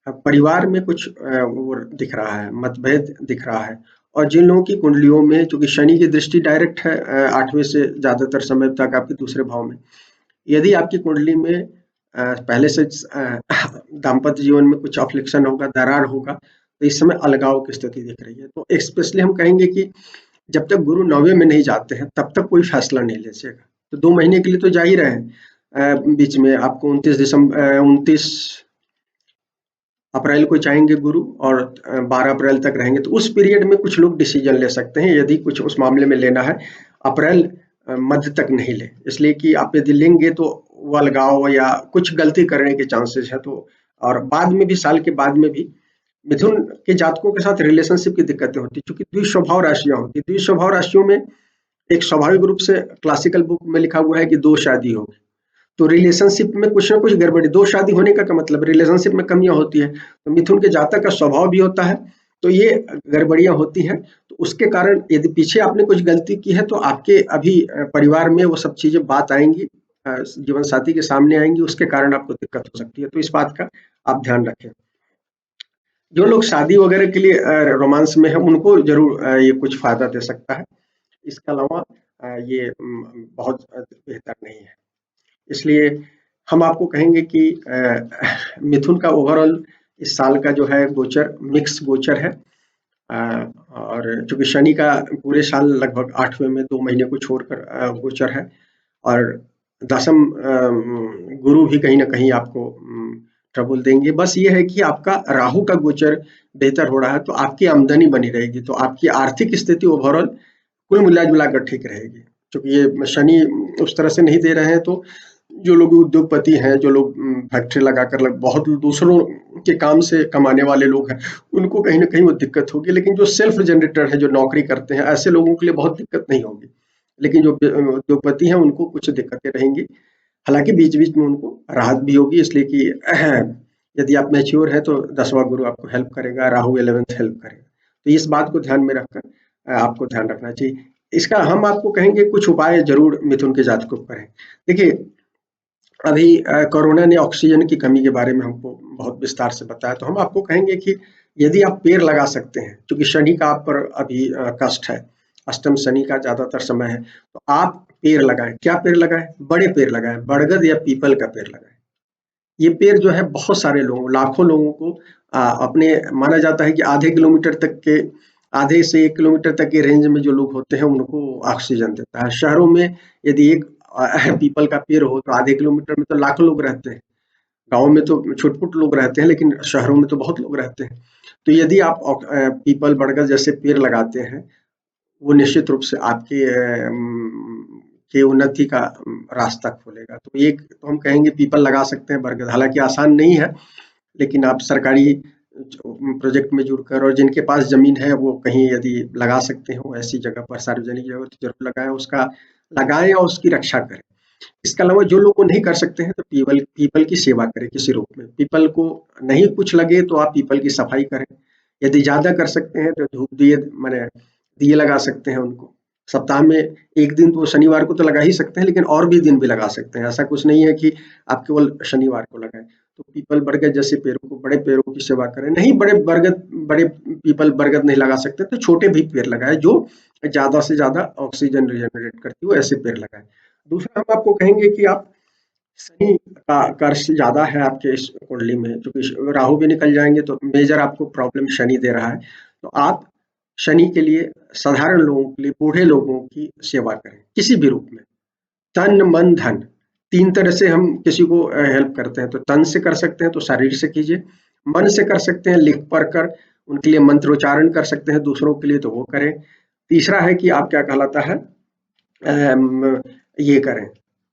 परिवार में कुछ वो दिख रहा है, मतभेद दिख रहा है, और जिन लोगों की कुंडलियों में, चूँकि शनि की दृष्टि डायरेक्ट है 8वें से ज़्यादातर समय तक आपके दूसरे भाव में। यदि आपकी कुंडली में पहले से दाम्पत्य जीवन में कुछ अफ्लिक्शन होगा, दरार होगा, तो इस समय अलगाव की स्थिति दिख रही है। तो स्पेशली हम कहेंगे कि जब तक गुरु 9वें में नहीं जाते हैं, तब तक कोई फैसला नहीं लीजिएगा। तो 2 महीने के लिए तो जा ही रहे हैं। बीच में आपको 29 अप्रैल को जाएँगे गुरु, और 12 अप्रैल तक रहेंगे। तो उस पीरियड में कुछ लोग डिसीजन ले सकते हैं, यदि कुछ उस मामले में लेना है। अप्रैल मध्य तक नहीं लें, इसलिए कि आप यदि लेंगे तो वो अलगाव या कुछ गलती करने के चांसेस है। तो और बाद में भी, साल के बाद में भी मिथुन के जातकों के साथ रिलेशनशिप की दिक्कतें होती हैं, चूँकि द्विस्वभाव राशियाँ होती हैं। द्विस्वभाव राशियों में एक स्वाभाविक रूप से क्लासिकल बुक में लिखा हुआ है कि 2 शादी होगी। तो रिलेशनशिप में कुछ ना कुछ गड़बड़ी, 2 शादी होने का क्या मतलब, रिलेशनशिप में कमियाँ होती हैं। तो मिथुन के जातक का स्वभाव भी होता है, तो ये गड़बड़ियाँ होती हैं। तो उसके कारण यदि पीछे आपने कुछ गलती की है, तो आपके अभी परिवार में वो सब चीज़ें बात आएँगी, जीवन साथी के सामने आएँगी, उसके कारण आपको दिक्कत हो सकती है। तो इस बात का आप ध्यान रखें। जो लोग शादी वगैरह के लिए रोमांस में हैं, उनको ज़रूर ये कुछ फ़ायदा दे सकता है। इसके अलावा ये बहुत बेहतर नहीं है। इसलिए हम आपको कहेंगे कि मिथुन का ओवरऑल इस साल का जो है गोचर मिक्स गोचर है। और चूँकि शनि का पूरे साल लगभग 8वें में 2 महीने को छोड़कर गोचर है, और दशम गुरु भी कहीं न कहीं आपको ट्रबल देंगे। बस ये है कि आपका राहु का गोचर बेहतर हो रहा है, तो आपकी आमदनी बनी रहेगी, तो आपकी आर्थिक स्थिति ओवरऑल कुल मिला-जुला कर ठीक रहेगी। क्योंकि ये शनि उस तरह से नहीं दे रहे हैं, तो जो लोग उद्योगपति हैं, जो लोग फैक्ट्री लगाकर बहुत दूसरों के काम से कमाने वाले लोग हैं, उनको कहीं न कहीं वो दिक्कत होगी। लेकिन जो सेल्फ जनरेटर है, जो नौकरी करते हैं, ऐसे लोगों के लिए बहुत दिक्कत नहीं होगी। लेकिन जो उद्योगपति हैं, उनको कुछ दिक्कतें रहेंगी। हालाँकि बीच-बीच में उनको राहत भी होगी, इसलिए कि यदि आप मैच्योर हैं, तो 10वां गुरु आपको हेल्प करेगा, राहु 11th हेल्प करेगा। तो इस बात को ध्यान में रखकर आपको ध्यान रखना चाहिए। इसका हम आपको कहेंगे कुछ उपाय ज़रूर मिथुन के जातकों को करें। देखिए, अभी कोरोना ने ऑक्सीजन की कमी के बारे में हमको बहुत विस्तार से बताया, तो हम आपको कहेंगे कि यदि आप पेड़ लगा सकते हैं, क्योंकि शनि का आप पर अभी कष्ट है, अष्टम शनि का ज़्यादातर समय है, तो आप पेड़ लगाएँ। क्या पेड़ लगाएँ? बड़े पेड़ लगाएँ, बरगद या पीपल का पेड़ लगाएँ। ये पेड़ जो है बहुत सारे लोगों लाखों लोगों को अपने माना जाता है कि आधे किलोमीटर तक के आधे से 1 किलोमीटर तक के रेंज में जो लोग होते हैं उनको ऑक्सीजन देता है। शहरों में यदि एक पीपल का पेड़ हो तो आधे किलोमीटर में तो लाखों लोग रहते हैं। गाँव में तो छुट-पुट लोग रहते हैं, लेकिन शहरों में तो बहुत लोग रहते हैं। तो यदि आप पीपल, बरगद जैसे पेड़ लगाते हैं, वो निश्चित रूप से आपके की उन्नति का रास्ता खोलेगा। तो एक तो हम कहेंगे पीपल लगा सकते हैं, बरगद हालाँकि आसान नहीं है, लेकिन आप सरकारी प्रोजेक्ट में जुड़कर और जिनके पास ज़मीन है वो कहीं यदि लगा सकते हो ऐसी जगह पर, सार्वजनिक जगह तो ज़रूर लगाएँ, उसका लगाएँ और उसकी रक्षा करें। इसके अलावा जो लोग वो नहीं कर सकते हैं तो पीपल पीपल की सेवा करें किसी रूप में। पीपल को नहीं कुछ लगे तो आप पीपल की सफाई करें। यदि ज़्यादा कर सकते हैं तो धूप दिए माने दिए लगा सकते हैं उनको। सप्ताह में 1 दिन तो शनिवार को तो लगा ही सकते हैं, लेकिन और भी दिन भी लगा सकते हैं। ऐसा कुछ नहीं है कि आप केवल शनिवार को लगाएँ। तो पीपल, बरगद जैसे पेड़ों को, बड़े पेड़ों की सेवा करें। नहीं बड़े पीपल, बरगद नहीं लगा सकते तो छोटे भी पेड़ लगाएँ जो ज़्यादा से ज़्यादा ऑक्सीजन रिजेनरेट करती हो, ऐसे पेड़ लगाएँ। दूसरा हम आपको कहेंगे कि आप शनि का कर्ष ज़्यादा है आपके इस कुंडली में, क्योंकि राहु भी निकल जाएँगे तो मेजर आपको प्रॉब्लम शनि दे रहा है। तो आप शनि के लिए साधारण लोगों के लिए, बूढ़े लोगों की सेवा करें, किसी भी रूप में। तन, मन, धन 3 तरह से हम किसी को हेल्प करते हैं। तो तन से कर सकते हैं तो शरीर से कीजिए, मन से कर सकते हैं लिख पढ़ कर, उनके लिए मंत्रोच्चारण कर सकते हैं दूसरों के लिए तो वो करें। तीसरा है कि आप क्या कहलाता है ये करें,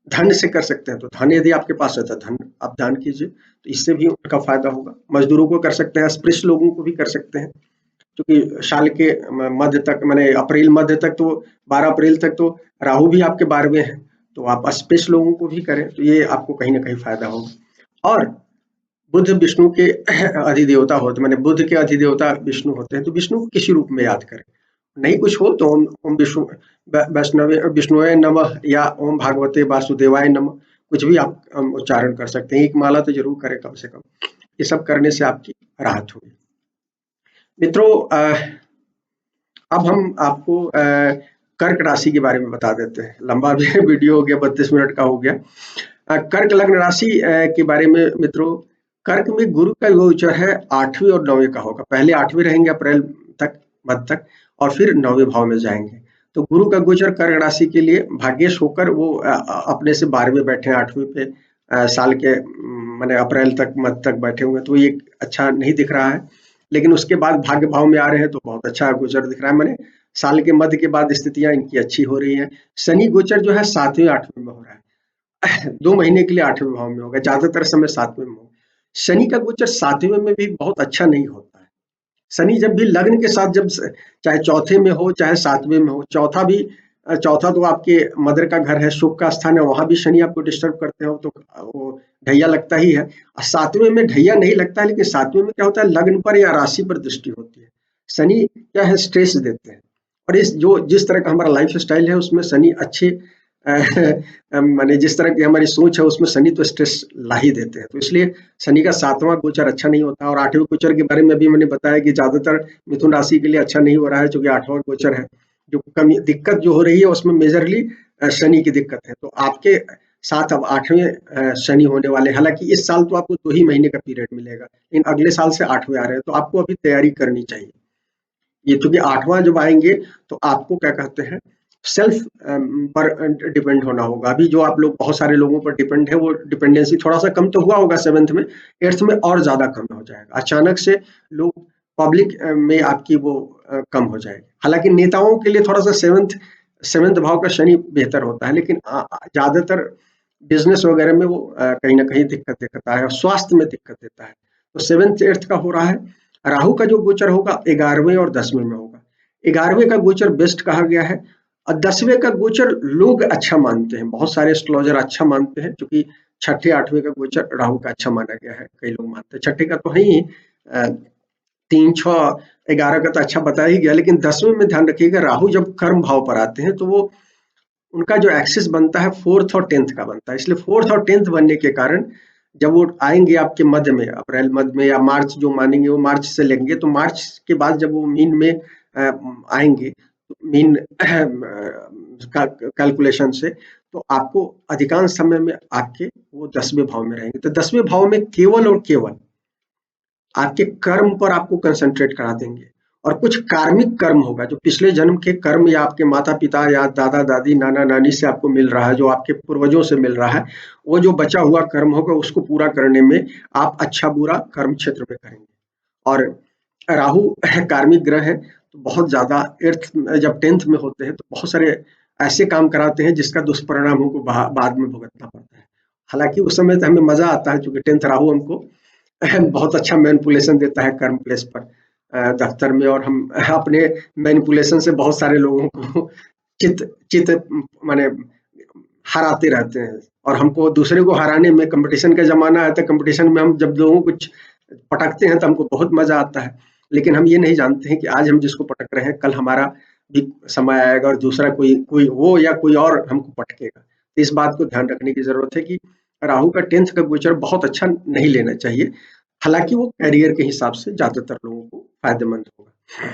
धन से कर सकते हैं तो धन यदि आपके पास है तो धन आप दान कीजिए, तो इससे भी उनका फायदा होगा। मजदूरों को कर सकते हैं, अस्पृश्य लोगों को भी कर सकते हैं, क्योंकि साल के मध्य तक माने अप्रैल मध्य तक तो 12 अप्रैल तक तो राहु भी आपके 12वें हैं, तो आप अस्पृश्य लोगों को भी करें तो ये आपको कहीं ना कहीं फायदा होगा। और बुध विष्णु के अधिदेवता होते, माने बुध के अधिदेवता विष्णु होते हैं, तो विष्णु को किसी रूप में याद करें। नहीं कुछ हो तो ओम ओम विष्णु वैष्णवे विष्णुवे नमः या ओम भागवते वासुदेवाय नमः, कुछ भी आप उच्चारण कर सकते हैं। एक माला तो जरूर करें कम से कम। ये सब करने से आपकी राहत होगी। मित्रों, अब हम आपको कर्क राशि के बारे में बता देते हैं। लंबा भी वीडियो हो गया, 32 मिनट का हो गया। कर्क लग्न राशि के बारे में मित्रों, कर्क में गुरु का गोचर है 8वें और 9वें का होगा। पहले 8वें रहेंगे अप्रैल तक, मध्य तक, और फिर 9वें भाव में जाएंगे। तो गुरु का गोचर कर्क राशि के लिए भाग्येश होकर वो अपने से 12वें बैठे हैं, 8वें पे साल के माने अप्रैल तक, मध्य तक बैठे हुए हैं, तो ये अच्छा नहीं दिख रहा है। लेकिन उसके बाद भाग्य भाव में आ रहे हैं तो बहुत अच्छा गोचर दिख रहा है। माने साल के मध्य के बाद स्थितियां इनकी अच्छी हो रही हैं। शनि गोचर जो है 7वें 8वें में हो रहा है। 2 महीने के लिए 8वें भाव में होगा, ज्यादातर समय 7वें में होगा। शनि का गोचर 7वें में भी बहुत अच्छा नहीं होता है। शनि जब भी लग्न के साथ, जब चाहे चौथे में हो चाहे 7वें में हो, चौथा भी चौथा तो आपके मदर का घर है, शुभ का स्थान है, वहां भी शनि आपको डिस्टर्ब करते हो तो वो ढैया लगता ही है। और 7वें में ढैया नहीं लगता है, लेकिन 7वें में क्या होता है, लग्न पर या राशि पर दृष्टि होती है। शनि क्या है, स्ट्रेस देते हैं। और इस जो जिस तरह का हमारा लाइफ स्टाइल है उसमें शनि अच्छे माने जिस तरह की हमारी सोच है उसमें शनि तो स्ट्रेस ला ही देते हैं। तो इसलिए शनि का 7वां गोचर अच्छा नहीं होता। और 8वें गोचर के बारे में भी मैंने बताया कि ज्यादातर मिथुन राशि के लिए अच्छा नहीं हो रहा है, क्योंकि 8वां गोचर है। जो कमी दिक्कत जो हो रही है उसमें मेजरली शनि की दिक्कत है। तो आपके साथ अब 8वें शनि होने वाले, हालांकि इस साल तो आपको 2 ही महीने का पीरियड मिलेगा, लेकिन अगले साल से 8वें आ रहे हैं, तो आपको अभी तैयारी करनी चाहिए। ये क्योंकि 8वां जब आएंगे तो आपको क्या कहते हैं, सेल्फ पर डिपेंड होना होगा। अभी जो आप लोग बहुत सारे लोगों पर डिपेंड है, वो डिपेंडेंसी थोड़ा सा कम तो हुआ होगा 7th में, 8th में और ज्यादा कम हो जाएगा। अचानक से लोग पब्लिक में आपकी वो कम हो जाएगी। हालांकि नेताओं के लिए थोड़ा सा सेवंथ भाव का शनि बेहतर होता है, लेकिन ज्यादातर बिजनेस वगैरह में वो कहीं ना कहीं दिक्कत देता है, और स्वास्थ्य में दिक्कत देता है। तो 7th 8th का हो रहा है। राहु का जो गोचर होगा 11वें और 10वें में होगा। 11वें का गोचर बेस्ट कहा गया है, और 10वें का गोचर लोग अच्छा मानते हैं, बहुत सारे एस्ट्रोलॉजर अच्छा मानते हैं, क्योंकि छठे 8वें का गोचर राहु का अच्छा माना गया है। कई लोग मानते हैं, छठे का तो है ही 3 6 11 का तो अच्छा बताया ही गया, लेकिन 10वें में ध्यान रखिएगा, राहु जब कर्म भाव पर आते हैं तो वो उनका जो एक्सिस बनता है 4th और 10th का बनता है, इसलिए 4th और 10th बनने के कारण जब वो आएंगे आपके मध्य में, अप्रैल मध्य में या मार्च जो मानेंगे वो मार्च से लेंगे, तो मार्च के बाद जब वो मीन में आएंगे, मीन कैलकुलेशन से, तो आपको अधिकांश समय में आपके वो 10वें भाव में रहेंगे। तो 10वें भाव में केवल और केवल आपके कर्म पर आपको कंसंट्रेट करा देंगे, और कुछ कार्मिक कर्म होगा जो पिछले जन्म के कर्म या आपके माता पिता या दादा दादी नाना नानी से आपको मिल रहा है, जो आपके पूर्वजों से मिल रहा है, वो जो बचा हुआ कर्म होगा उसको पूरा करने में आप अच्छा बुरा कर्म क्षेत्र में करेंगे। और राहु कार्मिक ग्रह है, तो बहुत ज्यादा एर्थ जब 10th में होते हैं तो बहुत सारे ऐसे काम कराते हैं जिसका दुष्परिणाम हमको बाद में भुगतना पड़ता है। हालांकि उस समय तो हमें मजा आता है, क्योंकि 10th राहु हमको बहुत अच्छा मैनिपुलेशन देता है कर्म प्लेस पर, दफ्तर में, और हम अपने मैनिपुलेशन से बहुत सारे लोगों को चित चित माने हराते रहते हैं। और हमको दूसरे को हराने में, कंपटीशन का जमाना है तो कंपटीशन में हम जब लोगों को पटकते हैं तो हमको बहुत मजा आता है, लेकिन हम ये नहीं जानते हैं कि आज हम जिसको पटक रहे हैं कल हमारा भी समय आएगा और दूसरा कोई कोई वो या कोई और हमको पटकेगा। तो इस बात को ध्यान रखने की जरूरत है कि राहु का 10th का गोचर बहुत अच्छा नहीं लेना चाहिए, हालांकि वो करियर के हिसाब से ज्यादातर लोगों को फायदेमंद होगा।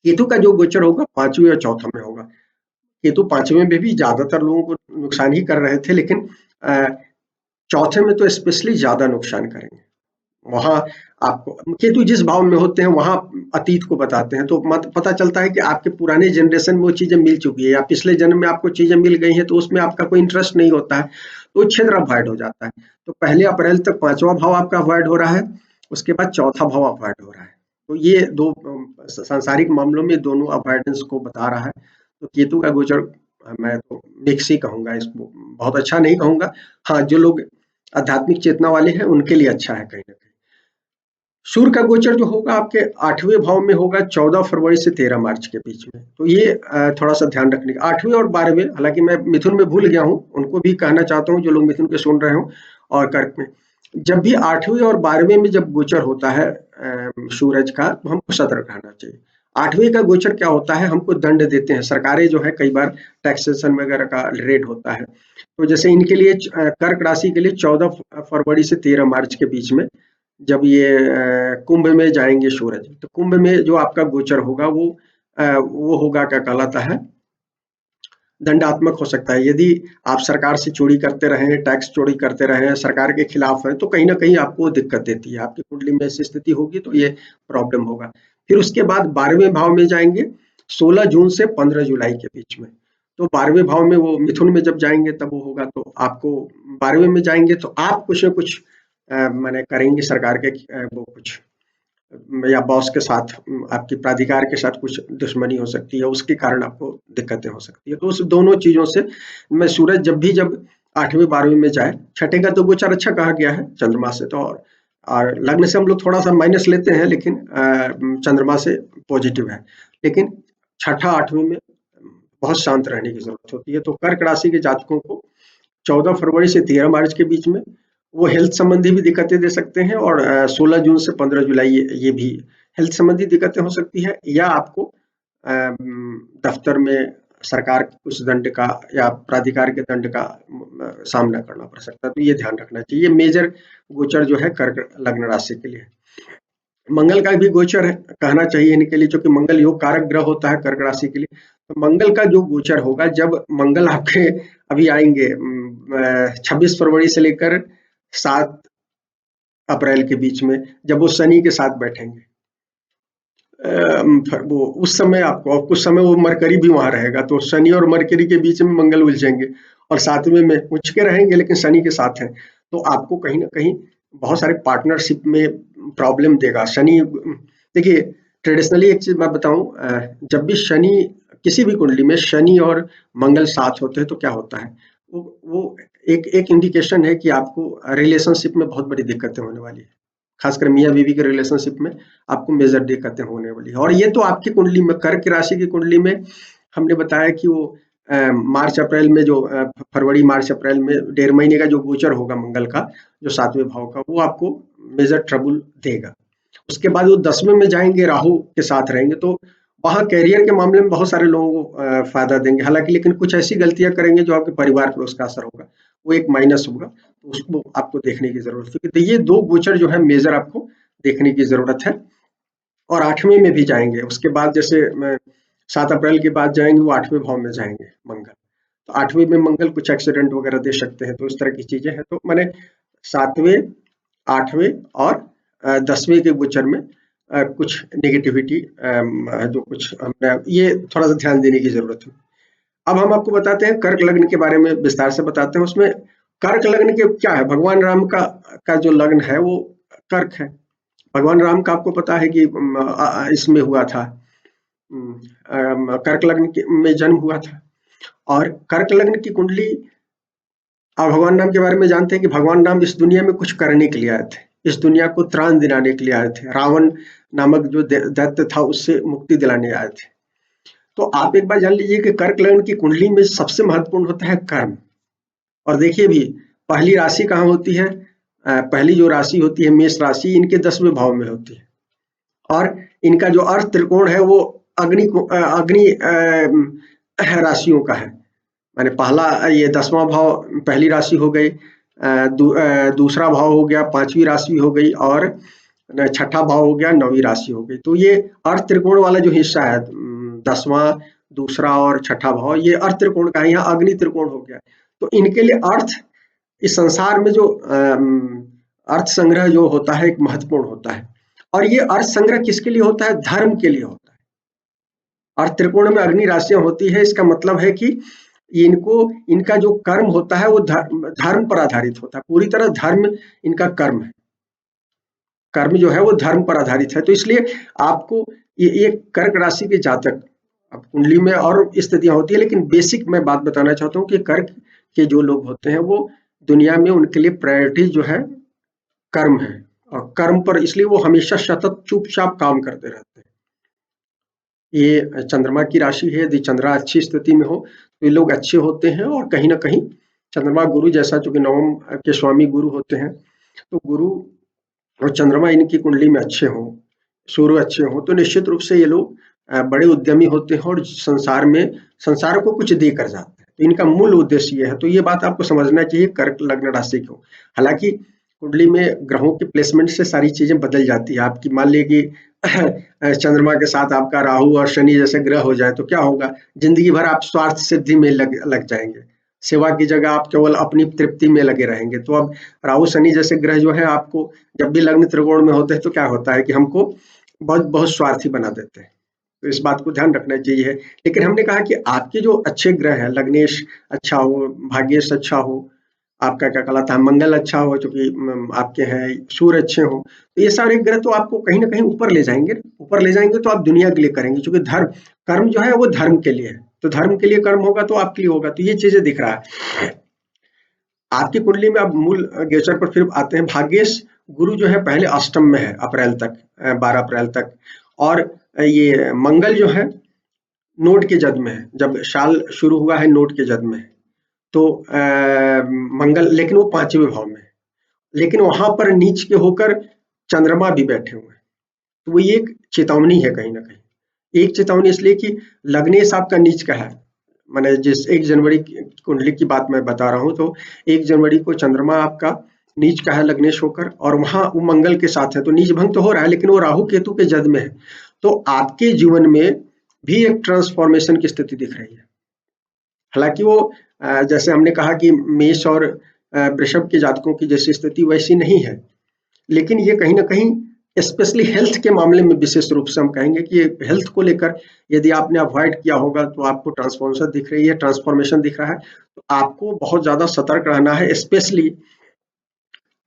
केतु का जो गोचर होगा 5वें और 4था में होगा। केतु 5वें में भी ज्यादातर लोगों को नुकसान ही कर रहे थे, लेकिन चौथे में तो स्पेशली ज्यादा नुकसान करेंगे। वहां आपको केतु जिस भाव में होते हैं वहां अतीत को बताते हैं, तो पता चलता है कि आपके पुराने जनरेशन में वो चीजें मिल चुकी है, या पिछले जन्म में आपको चीजें मिल गई हैं तो उसमें आपका कोई इंटरेस्ट नहीं होता है, तो क्षेत्र अवॉइड हो जाता है। तो 1 अप्रैल तक 5वां भाव आपका अवॉइड हो रहा है, उसके बाद 4था भाव अवॉइड हो रहा है। तो ये दो सांसारिक मामलों में दोनों अवॉइडेंस को बता रहा है। तो केतु का गोचर मैं तो मिक्स ही कहूंगा, इसको बहुत अच्छा नहीं कहूंगा। हाँ, जो लोग आध्यात्मिक चेतना वाले हैं उनके लिए अच्छा है कहीं ना कहीं। सूर्य का गोचर जो होगा आपके 8वें भाव में होगा 14 फरवरी से 13 मार्च के बीच में। तो ये थोड़ा सा ध्यान रखने का, 8वें और 12वें, हालांकि मैं मिथुन में भूल गया हूँ, उनको भी कहना चाहता हूँ जो लोग मिथुन के सुन रहे हो, और कर्क में जब भी 8वें और 12वें में जब गोचर होता है सूरज का, तो हमको सतर्क रहना चाहिए। 8वें का गोचर क्या होता है, हमको दंड देते हैं सरकारें, जो है कई बार टैक्सेशन वगैरह का रेट होता है। तो जैसे इनके लिए कर्क राशि के लिए 14 फरवरी से 13 मार्च के बीच में जब ये कुंभ में जाएंगे सूरज, तो कुंभ में जो आपका गोचर होगा वो होगा, क्या कहलाता है, दंडात्मक हो सकता है। यदि आप सरकार से चोरी करते रहे, टैक्स चोरी करते रहे, सरकार के खिलाफ है, तो कहीं ना कहीं आपको दिक्कत देती है, आपकी कुंडली में ऐसी स्थिति होगी तो ये प्रॉब्लम होगा। फिर उसके बाद 12वें भाव में जाएंगे 16 जून से 15 जुलाई के बीच में। तो 12वें भाव में वो मिथुन में जब जाएंगे तब वो होगा, तो आपको 12वें में जाएंगे तो आप कुछ ना कुछ माने करेंगे सरकार के वो कुछ, या बॉस के साथ, आपकी प्राधिकार के साथ कुछ दुश्मनी हो सकती है, उसके कारण आपको दिक्कतें हो सकती है। तो उस दोनों चीजों से मैं सूरज जब भी जब 8वें 12वें में जाए, छठे का तो गोचर अच्छा कहा गया है चंद्रमा से, तो और लग्न से हम लोग थोड़ा सा माइनस लेते हैं, लेकिन चंद्रमा से पॉजिटिव है। लेकिन छठा 8वें में बहुत शांत रहने की जरूरत होती है। तो कर्क राशि के जातकों को 14 फरवरी से 13 मार्च के बीच में वो हेल्थ संबंधी भी दिक्कतें दे सकते हैं, और 16 जून से 15 जुलाई ये भी हेल्थ संबंधी दिक्कतें हो सकती है, या आपको दफ्तर में सरकार के कुछ दंड का या प्राधिकार के दंड का सामना करना पड़ सकता है। तो ये ध्यान रखना चाहिए। मेजर गोचर जो है कर्क लग्न राशि के लिए। मंगल का भी गोचर है, कहना चाहिए इनके लिए, क्योंकि मंगल योग कारक ग्रह होता है कर्क राशि के लिए। तो मंगल का जो गोचर होगा, जब मंगल आपके अभी आएंगे 26 फरवरी से लेकर 7 अप्रैल के बीच में, जब वो शनि के साथ बैठेंगे, वो उस समय आपको, और कुछ समय वो मरकरी भी वहां रहेगा, तो शनि और मरकरी के बीच में मंगल उलझेंगे, और 7वें में उलझ के रहेंगे लेकिन शनि के साथ है, तो आपको कहीं ना कहीं बहुत सारे पार्टनरशिप में प्रॉब्लम देगा शनि। देखिए, ट्रेडिशनली एक चीज मैं बताऊं, जब भी शनि, किसी भी कुंडली में शनि और मंगल साथ होते हैं तो क्या होता है, वो एक एक इंडिकेशन है कि आपको रिलेशनशिप में बहुत बड़ी दिक्कतें होने वाली है। खासकर मियाँ बीवी के रिलेशनशिप में आपको मेजर दिक्कतें होने वाली है। और ये तो आपकी कुंडली में, कर्क राशि की कुंडली में हमने बताया कि वो मार्च अप्रैल में जो फरवरी मार्च अप्रैल में 1.5 महीने का जो गोचर होगा मंगल का, जो 7वें भाव का, वो आपको मेजर ट्रबल देगा। उसके बाद वो 10वें में जाएंगे, राहु के साथ रहेंगे, तो वहाँ करियर के मामले में बहुत सारे लोगों को फायदा देंगे, हालांकि लेकिन कुछ ऐसी गलतियां करेंगे जो आपके परिवार पर उसका असर होगा, वो एक माइनस होगा, तो उसको आपको देखने की जरूरत है। तो ये दो गोचर जो है मेजर आपको देखने की जरूरत है। और 8वें में भी जाएंगे, उसके बाद जैसे 7 अप्रैल के बाद जाएंगे, वो 8वें भाव में जाएंगे मंगल। तो 8वें में मंगल कुछ एक्सीडेंट वगैरह दे सकते हैं, तो इस तरह की चीजें हैं। तो मैंने 7वें, 8वें और 10वें के गोचर में कुछ नेगेटिविटी जो कुछ हमने ये थोड़ा सा ध्यान देने की जरूरत है। अब हम आपको बताते हैं कर्क लग्न के बारे में, विस्तार से बताते हैं। उसमें कर्क लग्न के क्या है, भगवान राम का जो लग्न है वो कर्क है। भगवान राम का आपको पता है कि इसमें हुआ था, कर्क लग्न में जन्म हुआ था। और कर्क लग्न की कुंडली, आप भगवान राम के बारे में जानते हैं कि भगवान राम इस दुनिया में कुछ करने के लिए आए थे, इस दुनिया को त्राण दिलाने के लिए आए थे, रावण नामक जो दैत्य था उससे मुक्ति दिलाने आए थे। तो आप एक बार जान लीजिए कि कर्क लग्न की कुंडली में सबसे महत्वपूर्ण होता है कर्म। और देखिए भी, पहली राशि कहाँ होती है, पहली जो राशि होती है मेष राशि, इनके 10वें भाव में होती है। और इनका जो अर्थ त्रिकोण है वो अग्नि राशियों का है। माने पहला ये 10वां भाव पहली राशि हो गई, दूसरा भाव हो गया 5वीं राशि हो गई, और छठा भाव हो गया 9वीं राशि हो गई। तो ये अर्थ त्रिकोण वाला जो हिस्सा है, 10वां, दूसरा और छठा भाव, ये अर्थ त्रिकोण का है, यहाँ अग्नि त्रिकोण हो गया। तो इनके लिए अर्थ, इस संसार में जो अर्थ संग्रह जो होता है एक महत्वपूर्ण होता है। और ये अर्थ संग्रह किसके लिए होता है, धर्म के लिए होता है। अर्थ त्रिकोण में अग्नि राशियां होती है, इसका मतलब है कि इनको, इनका जो कर्म होता है वो धर्म पर आधारित होता है, पूरी तरह धर्म इनका कर्म है। कर्म जो है वो धर्म पर आधारित है। तो इसलिए आपको ये कर्क राशि के जातक, अब कुंडली में और स्थितियां होती है, लेकिन बेसिक मैं बात बताना चाहता हूँ कि कर्क के जो लोग होते हैं वो दुनिया में, उनके लिए प्रायोरिटी जो है कर्म है। और कर्म पर इसलिए वो हमेशा सतत चुपचाप काम करते रहते हैं। ये चंद्रमा की राशि है, यदि चंद्रमा अच्छी स्थिति में हो तो ये लोग अच्छे होते हैं। और कहीं ना कहीं चंद्रमा गुरु जैसा, चूंकि नवम के स्वामी गुरु होते हैं, तो गुरु और चंद्रमा इनकी कुंडली में अच्छे हों, सूर्य अच्छे हों, तो निश्चित रूप से ये लोग बड़े उद्यमी होते हैं और संसार को कुछ दे कर जाते हैं। तो इनका मूल उद्देश्य ये है। तो ये बात आपको समझना चाहिए कर्क लग्न राशि को। हालांकि कुंडली में ग्रहों के प्लेसमेंट से सारी चीजें बदल जाती है आपकी। मान लीजिए कि चंद्रमा के साथ आपका राहु और शनि जैसे ग्रह हो जाए तो क्या होगा, जिंदगी भर आप स्वार्थ सिद्धि में लग जाएंगे, सेवा की जगह आप केवल अपनी तृप्ति में लगे रहेंगे। तो अब राहु शनि जैसे ग्रह जो है आपको जब भी लग्न त्रिकोण में होते हैं तो क्या होता है कि हमको बहुत बहुत स्वार्थी बना देते हैं। तो इस बात को ध्यान रखना चाहिए। लेकिन हमने कहा कि आपके जो अच्छे ग्रह हैं, लग्नेश अच्छा हो, भाग्येश अच्छा हो, आपका क्या कहलाता है मंगल अच्छा हो, चूंकि आपके हैं सूर्य अच्छे हो, तो ये सारे ग्रह तो आपको कहीं ना कहीं ऊपर ले जाएंगे। ऊपर ले जाएंगे तो आप दुनिया के लिए करेंगे, क्योंकि धर्म, कर्म जो है वो धर्म के लिए है। तो धर्म के लिए कर्म होगा तो आपके लिए होगा। तो ये चीजें दिख रहा है आपकी कुंडली में। अब मूल गोचर पर फिर आते हैं। भाग्येश गुरु जो है पहले अष्टम में है अप्रैल तक, 12 अप्रैल तक। और ये मंगल जो है नोट के जद में है, जब साल शुरू हुआ है नोट के जद में है। तो मंगल, लेकिन वो 5वें भाव में है, लेकिन वहां पर नीच के होकर चंद्रमा भी बैठे हुए हैं। तो वो ये एक चेतावनी है कहीं ना कहीं। एक चेतावनी इसलिए कि लग्नेश आपका नीच का है, मैंने जिस 1 जनवरी की कुंडली की बात मैं बता रहा हूँ, तो 1 जनवरी को चंद्रमा आपका नीच का है लग्नेश होकर, और वहां वो मंगल के साथ है। तो नीच भंग तो हो रहा है, लेकिन वो राहु केतु के जद में है। तो आपके जीवन में भी एक ट्रांसफॉर्मेशन की स्थिति दिख रही है। हालांकि वो जैसे हमने कहा कि मेष और वृषभ के जातकों की जैसी स्थिति वैसी नहीं है, लेकिन ये कहीं ना कहीं स्पेशली हेल्थ के मामले में विशेष रूप से हम कहेंगे कि हेल्थ को लेकर यदि आपने अवॉइड किया होगा तो आपको ट्रांसफॉर्मेशन दिख रही है, ट्रांसफॉर्मेशन दिख रहा है। तो आपको बहुत ज्यादा सतर्क रहना है, स्पेशली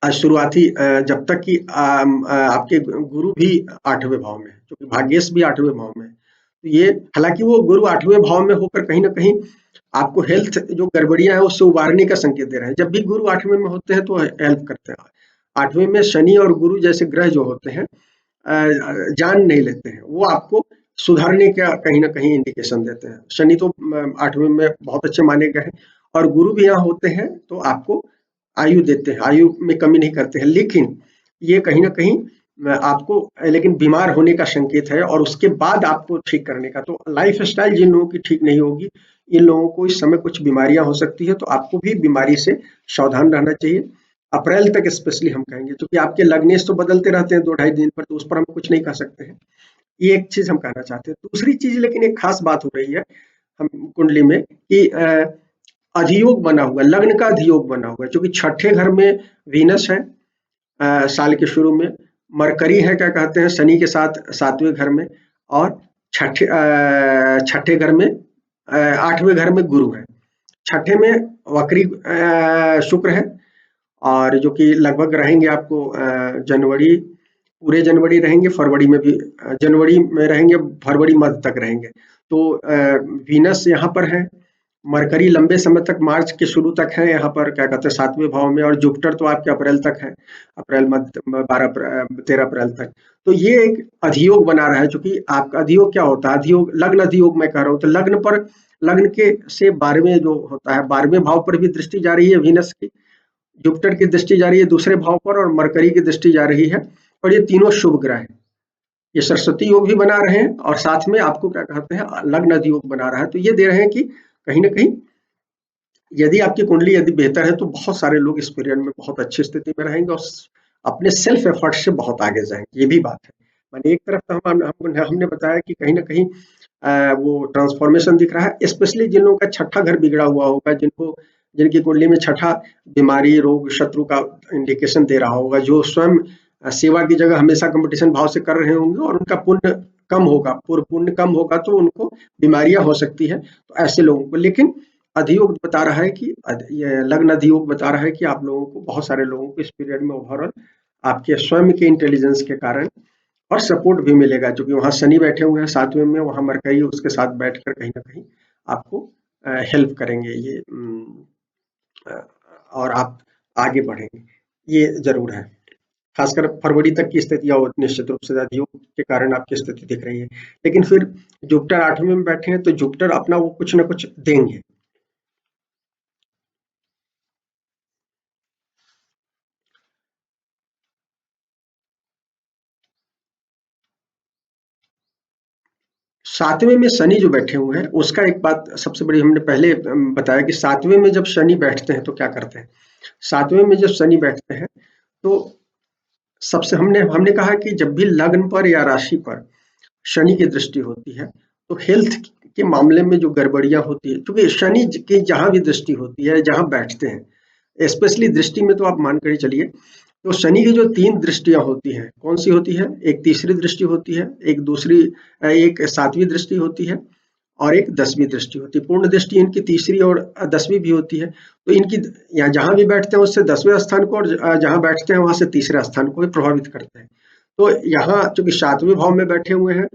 शुरुआती जब तक कि आपके गुरु भी 8वें भाव में है, क्योंकि भाग्येश भी 8वें भाव में है। तो ये, हालांकि वो गुरु 8वें भाव में होकर कहीं ना कहीं आपको हेल्थ जो गड़बड़ियां हैं उससे उबारने का संकेत दे रहे हैं। जब भी गुरु 8वें में होते हैं तो हेल्प करते हैं। 8वें में शनि और गुरु जैसे ग्रह जो होते हैं जान नहीं लेते हैं, वो आपको सुधारने का कहीं ना कहीं इंडिकेशन देते हैं। शनि तो 8वें में बहुत अच्छे माने गए हैं, और गुरु भी यहाँ होते हैं तो आपको आयु देते हैं, आयु में कमी नहीं करते हैं। लेकिन ये कहीं ना कहीं आपको लेकिन बीमार होने का संकेत है और उसके बाद आपको ठीक करने का। तो लाइफ स्टाइल जिन लोगों की ठीक नहीं होगी, इन लोगों को इस समय कुछ बीमारियां हो सकती है, तो आपको भी बीमारी से सावधान रहना चाहिए। अप्रैल तक स्पेशली हम कहेंगे, क्योंकि आपके लग्नेश तो बदलते रहते हैं 2-2.5 दिन पर, तो उस पर हम कुछ नहीं कह सकते हैं। ये एक चीज हम कहना चाहते हैं। दूसरी चीज लेकिन एक खास बात हो रही है हम कुंडली में कि अधियोग बना हुआ है, लग्न का अधियोग बना हुआ है, क्योंकि छठे घर में वीनस है, साल के शुरू में मरकरी है, क्या कहते हैं, शनि के साथ 7वें घर में, और छठे घर में 8वें घर में गुरु है, छठे में वक्री शुक्र है, और जो कि लगभग रहेंगे आपको जनवरी, पूरे जनवरी रहेंगे, फरवरी में भी जनवरी में रहेंगे, फरवरी मध्य तक रहेंगे। तो वीनस यहाँ पर है, मरकरी लंबे समय तक मार्च के शुरू तक है यहाँ पर, क्या कहते हैं, 7वें भाव में, और जुपिटर तो आपके अप्रैल तक है, अप्रैल मध्य 13 अप्रैल तक। तो ये एक अधियोग बना रहा है, चूंकि आपका अधियोग क्या होता है, अधियोग लग्न अधियोग मैं कह रहा हूँ, तो लग्न पर, लग्न के से 12वें जो होता है, 12वें भाव पर भी दृष्टि जा रही है वीनस की, जुपिटर की दृष्टि जा रही है दूसरे भाव पर, और मरकरी की दृष्टि जा रही है, और ये तीनों शुभ ग्रह हैं। ये सरस्वती योग भी बना रहे हैं, और साथ में आपको क्या कहते हैं, लग्न अधियोग बना रहा है। तो ये दे रहे हैं कि कहीं ना कहीं यदि आपकी कुंडली यदि बेहतर है, तो बहुत सारे लोग इस पीरियड में बहुत अच्छी स्थिति में रहेंगे और अपने सेल्फ एफर्ट से बहुत आगे जाएंगे। ये भी बात है। मैंने एक तरफ तो हमने बताया कि कहीं ना कहीं वो ट्रांसफॉर्मेशन दिख रहा है, स्पेशली जिन लोगों का छठा घर बिगड़ा हुआ होगा, जिनको, जिनकी कुंडली में छठा बीमारी, रोग, शत्रु का इंडिकेशन दे रहा होगा, जो स्वयं सेवा की जगह हमेशा कंपटीशन भाव से कर रहे होंगे, और उनका पुण्य कम होगा, पूर्व पुण्य कम होगा, तो उनको बीमारियां हो सकती है। तो ऐसे लोगों को, लेकिन अधियोग बता रहा है कि ये लग्न अधियोग बता रहा है कि आप लोगों को, बहुत सारे लोगों को इस पीरियड में ओवरऑल आपके स्वयं के इंटेलिजेंस के कारण और सपोर्ट भी मिलेगा, क्योंकि वहाँ शनि बैठे हुए हैं 7वें में, वहाँ मरकरी उसके साथ बैठकर कहीं ना कहीं आपको हेल्प करेंगे ये, और आप आगे बढ़ेंगे, ये जरूर है। खासकर फरवरी तक की स्थिति और निश्चित रूप से अधियोग के कारण आपकी स्थिति दिख रही है। लेकिन फिर जुपिटर 8वें में बैठे हैं, तो जुपिटर अपना वो कुछ ना कुछ देंगे। सातवें में शनि जो बैठे हुए हैं, उसका एक बात सबसे बड़ी हमने पहले बताया कि सातवें में जब शनि बैठते हैं तो क्या करते हैं। सातवें में जब शनि बैठते हैं, तो सबसे हमने हमने कहा कि जब भी लग्न पर या राशि पर शनि की दृष्टि होती है, तो हेल्थ के मामले में जो गड़बड़ियां होती है, क्योंकि शनि की जहां भी दृष्टि होती है, जहां बैठते हैं, स्पेशली दृष्टि में, तो आप मान कर ही चलिए, तो शनि की जो 3 दृष्टियाँ होती हैं, कौन-सी होती है? एक तीसरी दृष्टि होती है, एक दूसरी एक 7वीं दृष्टि होती है, और एक 10वीं दृष्टि होती है। पूर्ण दृष्टि इनकी तीसरी और 10वीं भी होती है। तो इनकी यहाँ जहाँ भी बैठते हैं उससे 10वें स्थान को, और जहाँ बैठते हैं वहाँ से तीसरे स्थान को भी प्रभावित करते हैं। तो यहाँ चूँकि 7वें भाव में बैठे हुए हैं,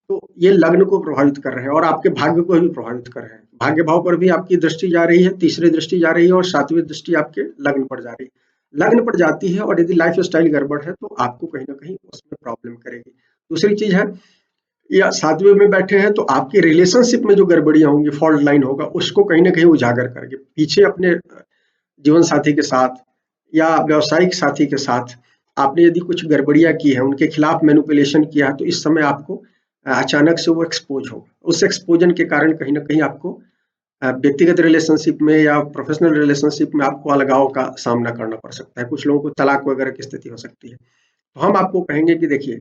तो ये लग्न को प्रभावित कर रहे हैं और आपके भाग्य को भी प्रभावित कर रहे हैं। भाग्य भाव पर भी आपकी दृष्टि जा रही है, तीसरी दृष्टि जा रही है, और 7वीं दृष्टि आपके लग्न पर जा रही है। लग्न पर जाती है, और यदि लाइफ़स्टाइल गड़बड़ है, तो आपको कहीं न कहीं उसमें प्रॉब्लम करेगी। दूसरी चीज़ है, या 7वें में बैठे हैं, तो आपकी रिलेशनशिप में जो गड़बड़ियाँ होंगी, फॉल्ट लाइन होगा, उसको कहीं न कहीं उजागर करके पीछे अपने जीवन साथी के साथ या व्यावसायिक साथी के साथ आपने यदि कुछ गड़बड़ियाँ की हैं, उनके खिलाफ मैनिपुलेशन किया है, तो इस समय आपको अचानक से वो एक्सपोज़ होगा। उस एक्सपोज़न के कारण कहीं न कहीं आपको व्यक्तिगत रिलेशनशिप में या प्रोफ़ेशनल रिलेशनशिप में आपको अलगाव का सामना करना पड़ सकता है। कुछ लोगों को तलाक वगैरह की स्थिति हो सकती है। तो हम आपको कहेंगे कि देखिए,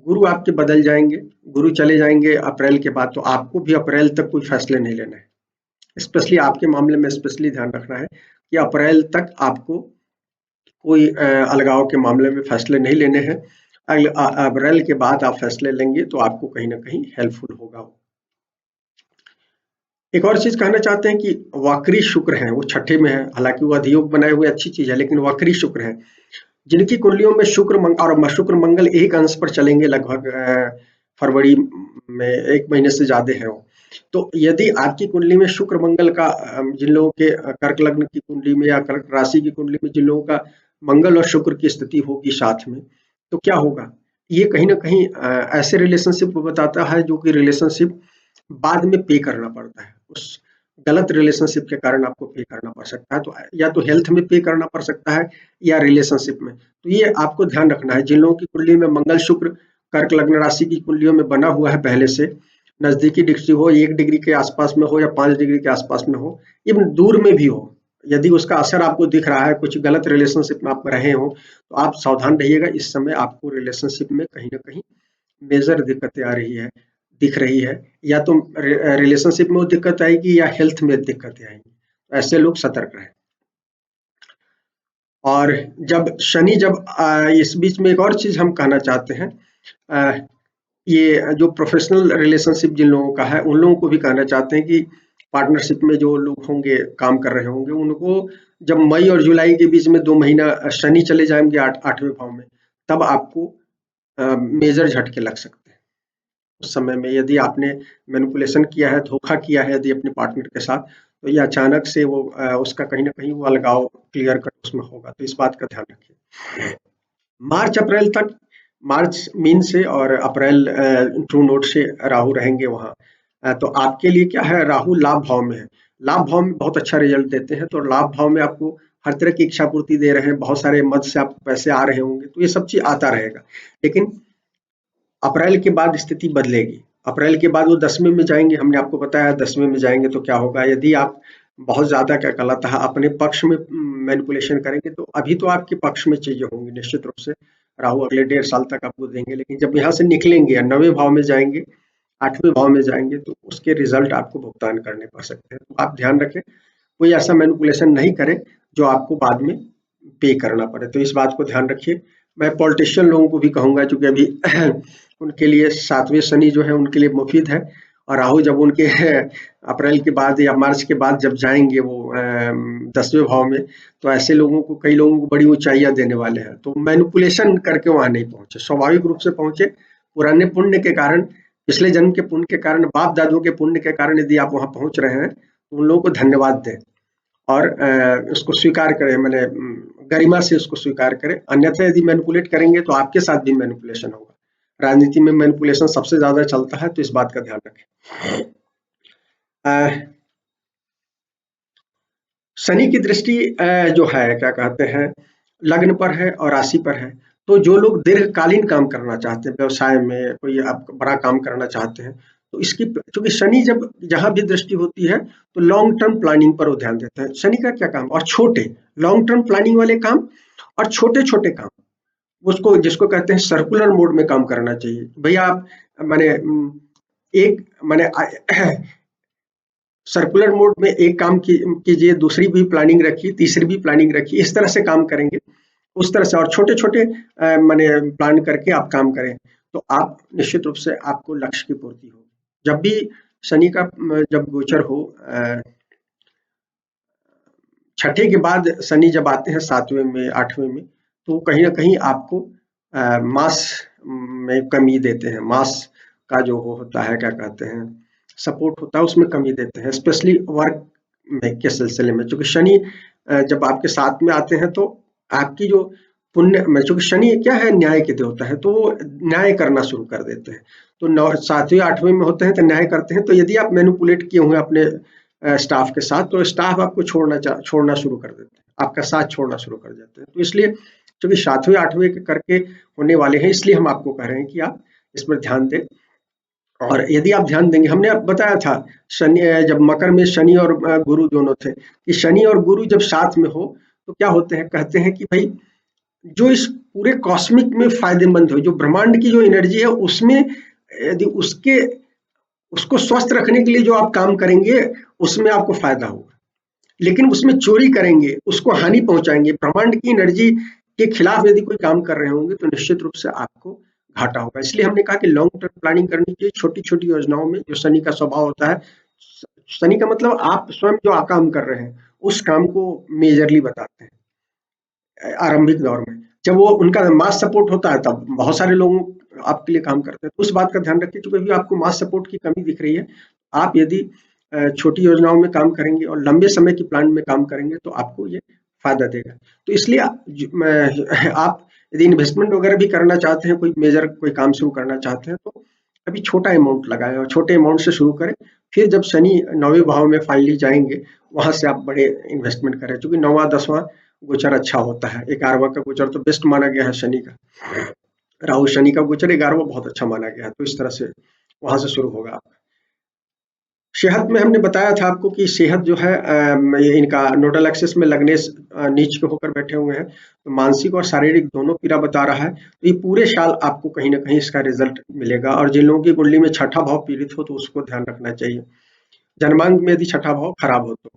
गुरु आपके बदल जाएँगे, गुरु चले जाएँगे अप्रैल के बाद, तो आपको भी अप्रैल तक कोई फैसले नहीं लेने हैं। स्पेशली आपके मामले में स्पेशली ध्यान रखना है कि अप्रैल तक आपको कोई अलगाव के मामले में फैसले नहीं लेने हैं। अप्रैल के बाद आप फैसले लेंगे तो आपको कहीं न कहीं हेल्पफुल होगा वो। एक और चीज़ कहना चाहते हैं कि वक्री शुक्र हैं, वो छठे में है, हालाँकि वो अधियोग बनाए हुए अच्छी चीज़ है, लेकिन वक्री शुक्र हैं। जिनकी कुंडलियों में शुक्र मंगल एक अंश पर चलेंगे लगभग फरवरी में 1 महीने से ज़्यादा है वो। तो यदि आपकी कुंडली में शुक्र मंगल का जिन लोगों के कर्क लग्न की कुंडली में या कर्क राशि की कुंडली में जिन लोगों का मंगल और शुक्र की स्थिति होगी साथ में, तो क्या होगा? ये कहीं न कहीं ऐसे रिलेशनशिप को बताता है जो कि रिलेशनशिप बाद में पे करना पड़ता है। उस गलत रिलेशनशिप के कारण आपको पे करना पड़ सकता है। तो या तो हेल्थ में पे करना पड़ सकता है या रिलेशनशिप में। तो ये आपको ध्यान रखना है। जिन लोगों की कुंडली में मंगल शुक्र कर्क लग्न राशि की कुंडलियों में बना हुआ है पहले से, नजदीकी डिग्री हो, 1 डिग्री के आसपास में हो या 5 डिग्री के आसपास में हो, इवन दूर में भी हो, यदि उसका असर आपको दिख रहा है, कुछ गलत रिलेशनशिप में आप रहे हो, तो आप सावधान रहिएगा। इस समय आपको रिलेशनशिप में कहीं ना कहीं मेजर दिक्कतें आ रही है, दिख रही है। या तो रिलेशनशिप में वो दिक्कत आएगी या हेल्थ में दिक्कतें आएंगी। तो ऐसे लोग सतर्क रहें। और जब इस बीच में एक और चीज हम कहना चाहते हैं, अ, ये जो प्रोफेशनल रिलेशनशिप जिन लोगों का है, उन लोगों को भी कहना चाहते हैं कि पार्टनरशिप में जो लोग होंगे, काम कर रहे होंगे, उनको जब मई और जुलाई के बीच में 2 महीना शनि चले जाएंगे 8वें भाव में, तब आपको मेजर झटके लग सकते हैं। उस समय में यदि आपने मैनिपुलेशन किया है, धोखा किया है यदि अपने पार्टनर के साथ, तो ये अचानक से वो उसका कहीं ना कहीं वो अलगाव क्लियर कट उसमें होगा। तो इस बात का ध्यान रखिए। मार्च अप्रैल तक, मार्च मीन से और अप्रैल ट्रू नोट से राहु रहेंगे वहाँ। तो आपके लिए क्या है, राहु लाभ भाव में है। लाभ भाव में बहुत अच्छा रिजल्ट देते हैं। तो लाभ भाव में आपको हर तरह की इच्छा पूर्ति दे रहे हैं, बहुत सारे मद से आपको पैसे आ रहे होंगे, तो ये सब चीज आता रहेगा। लेकिन अप्रैल के बाद स्थिति बदलेगी। अप्रैल के बाद वो 10वें में जाएंगे। हमने आपको बताया 10वें में जाएंगे तो क्या होगा, यदि आप बहुत ज्यादा क्या कहलाता है अपने पक्ष में मैनिपुलेशन करेंगे, तो अभी तो आपके पक्ष में चीजें होंगी निश्चित रूप से। राहु अगले 1.5 साल तक आपको देंगे, लेकिन जब यहाँ से निकलेंगे 9वें भाव में जाएंगे, 8वें भाव में जाएंगे, तो उसके रिजल्ट आपको भुगतान करने पड़ सकते हैं। तो आप ध्यान रखें, कोई ऐसा मैनिपुलेशन नहीं करे जो आपको बाद में पे करना पड़े। तो इस बात को ध्यान रखिए। मैं पॉलिटिशियन लोगों को भी कहूंगा, चूंकि अभी उनके लिए 7वें शनि जो है उनके लिए मुफीद है। और राहु जब उनके अप्रैल के बाद या मार्च के बाद जब जाएंगे वो 10वें भाव में, तो ऐसे लोगों को, कई लोगों को बड़ी ऊंचाइयां देने वाले हैं। तो मैनिपुलेशन करके वहां नहीं पहुंचे, स्वाभाविक रूप से पहुंचे। पुराने पुण्य के कारण, पिछले जन्म के पुण्य के कारण, बाप दादों के पुण्य के कारण यदि आप वहां पहुंच रहे हैं, तो उन लोगों को धन्यवाद दें और उसको स्वीकार करें, मैंने गरिमा से उसको स्वीकार करें। अन्यथा यदि मैनिपुलेट करेंगे तो आपके साथ भी मैनिपुलेशन होगा। राजनीति में मैनिपुलेशन सबसे ज्यादा चलता है, तो इस बात का ध्यान रखें। शनि की दृष्टि जो है क्या कहते हैं, लग्न पर है और राशि पर है। तो जो लोग दीर्घकालीन काम करना चाहते हैं, व्यवसाय में कोई आप बड़ा काम करना चाहते हैं, तो इसकी, क्योंकि शनि जब जहां भी दृष्टि होती है तो लॉन्ग टर्म प्लानिंग पर वो ध्यान देते हैं। शनि का क्या काम, और छोटे लॉन्ग टर्म प्लानिंग वाले काम और छोटे छोटे काम, उसको जिसको कहते हैं सर्कुलर मोड में काम करना चाहिए। भैया आप मैंने एक मैंने सर्कुलर मोड में एक काम कीजिए, दूसरी भी प्लानिंग रखिए, तीसरी भी प्लानिंग रखिए, इस तरह से काम करेंगे, उस तरह से। और छोटे छोटे मैंने प्लान करके आप काम करें, तो आप निश्चित रूप से आपको लक्ष्य की पूर्ति होगी। जब भी शनि का जब गोचर हो, छठे के बाद शनि जब आते हैं 7वें में 8वें में, तो कहीं ना कहीं आपको मास में कमी देते हैं। मास का जो होता है क्या कहते हैं, सपोर्ट होता है, उसमें कमी देते हैं, स्पेशली वर्क में के सिलसिले में। क्योंकि शनि जब आपके साथ में आते हैं, तो आपकी जो पुण्य में, चूंकि शनि क्या है, न्याय के देवता है, तो वो न्याय करना शुरू कर देते हैं। तो 7वें 8वें में होते हैं तो न्याय करते हैं। तो यदि आप मैनिपुलेट किए हुए अपने स्टाफ के साथ, तो स्टाफ आपको छोड़ना शुरू कर देते हैं, आपका साथ छोड़ना शुरू कर देते हैं। तो इसलिए क्योंकि 7वें 8वें के करके होने वाले हैं, इसलिए हम आपको कह रहे हैं कि आप इस पर ध्यान दें। और यदि आप ध्यान देंगे, हमने आप बताया था शनि, जब मकर में शनि और गुरु दोनों थे, कि शनि और गुरु जब साथ में हो तो क्या होते हैं, कहते हैं कि भाई जो इस पूरे कॉस्मिक में फायदेमंद हो, जो ब्रह्मांड की जो एनर्जी है उसमें, यदि उसको स्वस्थ रखने के लिए जो आप काम करेंगे, उसमें आपको फायदा होगा। लेकिन उसमें चोरी करेंगे, उसको हानि पहुंचाएंगे, ब्रह्मांड की एनर्जी के खिलाफ यदि कोई काम कर रहे होंगे, तो निश्चित रूप से आपको घाटा होगा। इसलिए हमने कहा कि लॉन्ग टर्म प्लानिंग करनी चाहिए, छोटी छोटी योजनाओं में। जो शनि का स्वभाव होता है, शनि का मतलब आप स्वयं जो काम कर रहे हैं उस काम को मेजरली बताते हैं आरंभिक दौर में। जब वो उनका मास सपोर्ट होता है, तब बहुत सारे लोग आपके लिए काम करते हैं। तो उस बात का ध्यान रखिए, क्योंकि आपको मास सपोर्ट की कमी दिख रही है। आप यदि छोटी योजनाओं में काम करेंगे और लंबे समय की प्लान में काम करेंगे, तो आपको ये फायदा देगा। तो इसलिए आप यदि इन्वेस्टमेंट वगैरह भी करना चाहते हैं, कोई मेजर कोई काम शुरू करना चाहते हैं, तो अभी छोटा अमाउंट लगाएं और छोटे अमाउंट से शुरू करें। फिर जब शनि 9वें भाव में फाइनली जाएंगे, वहां से आप बड़े इन्वेस्टमेंट करें, क्योंकि 9वां 10वां गोचर अच्छा होता है। 11वां का गोचर तो बेस्ट माना गया है शनि का, राहु शनि का गोचर 11वां बहुत अच्छा माना गया है। तो इस तरह से वहां से शुरू होगा। सेहत में हमने बताया था आपको कि सेहत जो है ये इनका नोडल एक्सिस में लगने नीच के होकर बैठे हुए हैं, तो मानसिक और शारीरिक दोनों पीड़ा बता रहा है। तो ये पूरे साल आपको कहीं ना कहीं इसका रिजल्ट मिलेगा। और जिन लोगों की कुंडली में छठा भाव पीड़ित हो तो उसको ध्यान रखना चाहिए। जन्मांक में यदि छठा भाव खराब हो तो,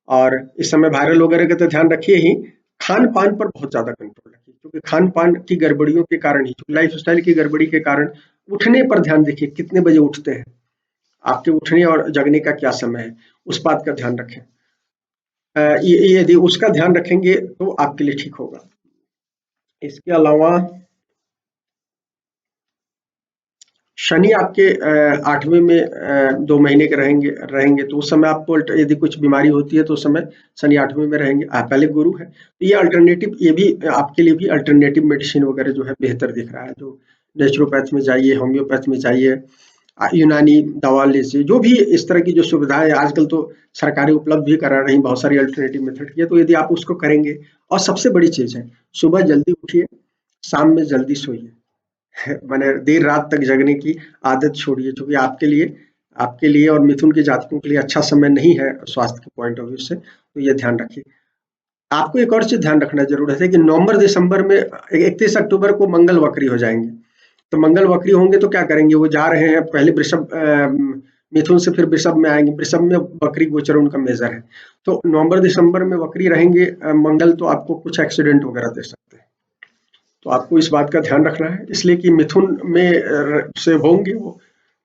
और इस समय वायरल वगैरह का तो ध्यान रखिए ही। खान पान पर बहुत ज्यादा कंट्रोल रखिए, क्योंकि खान पान की गड़बड़ियों के कारण ही, लाइफ स्टाइल की गड़बड़ी के कारण उठने पर ध्यान देखिए, कितने बजे उठते हैं, आपके उठने और जगने का क्या समय है, उस बात का ध्यान रखें। ये यदि उसका ध्यान रखेंगे तो आपके लिए ठीक होगा। इसके अलावा शनि आपके 8वें में 2 महीने के रहेंगे रहेंगे तो उस समय आपको यदि कुछ बीमारी होती है तो उस समय शनि 8वें में रहेंगे। पहले गुरु है, तो ये अल्टरनेटिव, ये भी आपके लिए भी अल्टरनेटिव मेडिसिन वगैरह जो है बेहतर दिख रहा है। जो नेचुरोपैथ में जाइए, होम्योपैथ में जाइए, यूनानी दवा लीजिए, जो भी इस तरह की जो सुविधाएं आजकल तो सरकारें उपलब्ध भी करा रही, बहुत सारी अल्टरनेटिव मेथड की है। तो यदि आप उसको करेंगे, और सबसे बड़ी चीज है, सुबह जल्दी उठिए, शाम में जल्दी सोइए। मैंने देर रात तक जगने की आदत छोड़िए, क्योंकि आपके लिए और मिथुन के जातकों के लिए अच्छा समय नहीं है स्वास्थ्य के पॉइंट ऑफ व्यू से। तो ये ध्यान रखिए। आपको एक और चीज ध्यान रखना जरूरत है कि नवंबर दिसंबर में 31 अक्टूबर को मंगल वक्री हो जाएंगे। तो मंगल वक्री होंगे तो क्या करेंगे, वो जा रहे हैं पहले वृषभ, मिथुन से फिर वृषभ में आएंगे। वृषभ में वक्री गोचर उनका मेजर है। तो नवंबर दिसंबर में वक्री रहेंगे मंगल, तो आपको कुछ एक्सीडेंट वगैरह दे सकते हैं। तो आपको इस बात का ध्यान रखना है, इसलिए कि मिथुन में से होंगे वो,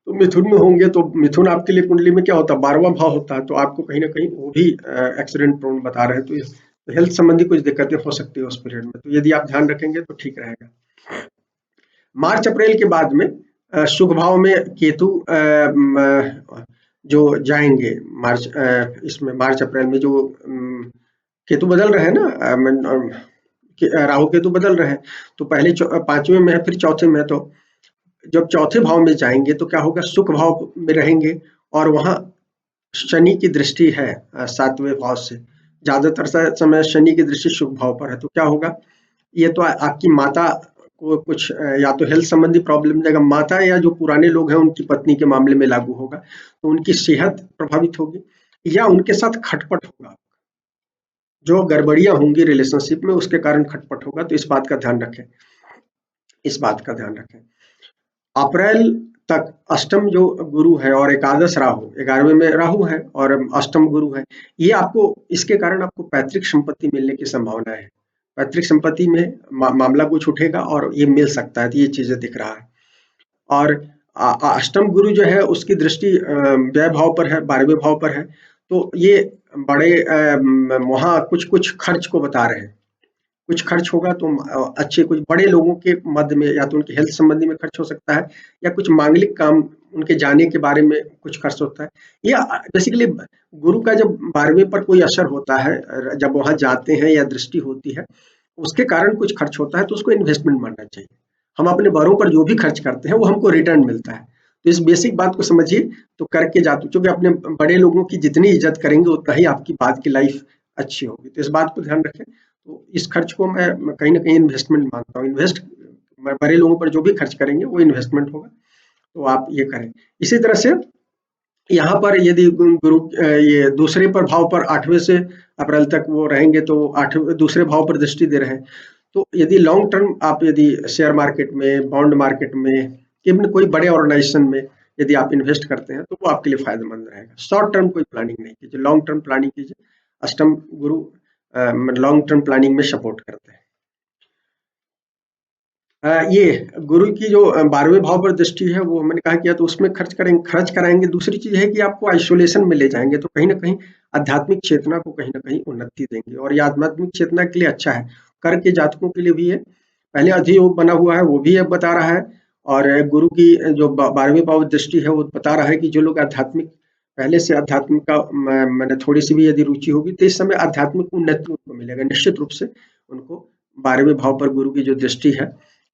तो मिथुन में होंगे तो मिथुन आपके लिए कुंडली में क्या होता है, 12वां भाव होता है। तो आपको कहीं ना कहीं वो भी एक्सीडेंट प्रोन बता रहे हैं। तो हेल्थ संबंधी कुछ दिक्कतें हो सकती है उस पीरियड में, तो यदि आप ध्यान रखेंगे तो ठीक रहेगा। मार्च अप्रैल के बाद में शुभ भाव में केतु जो जाएंगे, इसमें मार्च अप्रैल में जो केतु बदल रहे हैं ना, राहु केतु बदल रहे हैं। तो पहले 5वें में है, फिर चौथे में है। तो जब चौथे भाव में जाएंगे तो क्या होगा, सुख भाव में रहेंगे, और वहां शनि की दृष्टि है 7वें भाव से। ज्यादातर समय शनि की दृष्टि शुभ भाव पर है। तो क्या होगा, ये तो आपकी माता को कुछ या तो हेल्थ संबंधी प्रॉब्लम जाएगा, माता या जो पुराने लोग हैं उनकी पत्नी के मामले में लागू होगा। तो उनकी सेहत प्रभावित होगी, या उनके साथ खटपट होगा, जो गड़बड़ियां होंगी रिलेशनशिप में उसके कारण खटपट होगा। तो इस बात का ध्यान रखें, इस बात का ध्यान रखें। अप्रैल तक अष्टम जो गुरु है और एकादश राहु, 11वें में राहु है और अष्टम गुरु है, ये आपको, इसके कारण आपको पैतृक संपत्ति मिलने की संभावना है। पैतृक संपत्ति में मामला कुछ उठेगा और ये मिल सकता है, तो ये चीजें दिख रहा है। और अष्टम गुरु जो है उसकी दृष्टि व्यय भाव पर है, 12वें भाव पर है। तो ये बड़े वहाँ कुछ कुछ खर्च को बता रहे हैं। कुछ खर्च होगा तो अच्छे कुछ बड़े लोगों के मध्य में, या तो उनकी हेल्थ संबंधी में खर्च हो सकता है, या कुछ मांगलिक काम उनके जाने के बारे में कुछ खर्च होता है। या बेसिकली गुरु का जब 12वें पर कोई असर होता है, जब वहां जाते हैं या दृष्टि होती है, उसके कारण कुछ खर्च होता है, तो उसको इन्वेस्टमेंट मानना चाहिए। हम अपने बड़ों पर जो भी खर्च करते हैं वो हमको रिटर्न मिलता है। तो इस बेसिक बात को समझिए, तो करके जाते, क्योंकि अपने बड़े लोगों की जितनी इज्जत करेंगे उतना ही आपकी बाद की लाइफ अच्छी होगी। तो इस बात को ध्यान रखें। तो इस खर्च को मैं कहीं न कहीं इन्वेस्टमेंट मानता हूँ। बड़े लोगों पर जो भी खर्च करेंगे वो इन्वेस्टमेंट होगा, तो आप ये करें। इसी तरह से यहाँ पर यदि गुरु ये दूसरे पर भाव पर 8वें से अप्रैल तक वो रहेंगे, तो 8वें दूसरे भाव पर दृष्टि दे रहे हैं। तो यदि लॉन्ग टर्म आप यदि शेयर मार्केट में, बॉन्ड मार्केट में, इवन कोई बड़े ऑर्गेनाइजेशन में यदि आप इन्वेस्ट करते हैं तो वो आपके लिए फायदेमंद रहेगा। शॉर्ट टर्म कोई प्लानिंग नहीं कीजिए, लॉन्ग टर्म प्लानिंग कीजिए। अष्टम गुरु लॉन्ग टर्म प्लानिंग में सपोर्ट करते हैं। ये गुरु की जो 12वें भाव पर दृष्टि है वो मैंने कहा किया, तो उसमें खर्च कराएंगे। दूसरी चीज है कि आपको आइसोलेशन में ले जाएंगे, तो कहीं ना कहीं आध्यात्मिक चेतना को कहीं ना कहीं उन्नति देंगे, और ये आध्यात्मिक चेतना के लिए अच्छा है। कर के जातकों के लिए भी है, पहले अधियोग बना हुआ है वो भी अब बता रहा है, और गुरु की जो 12वें भाव दृष्टि है वो बता रहा है कि जो लोग आध्यात्मिक, पहले से आध्यात्मिक का मैंने थोड़ी सी भी यदि रुचि होगी तो इस समय आध्यात्मिक उन्नति उनको मिलेगा निश्चित रूप से। उनको 12वें भाव पर गुरु की जो दृष्टि है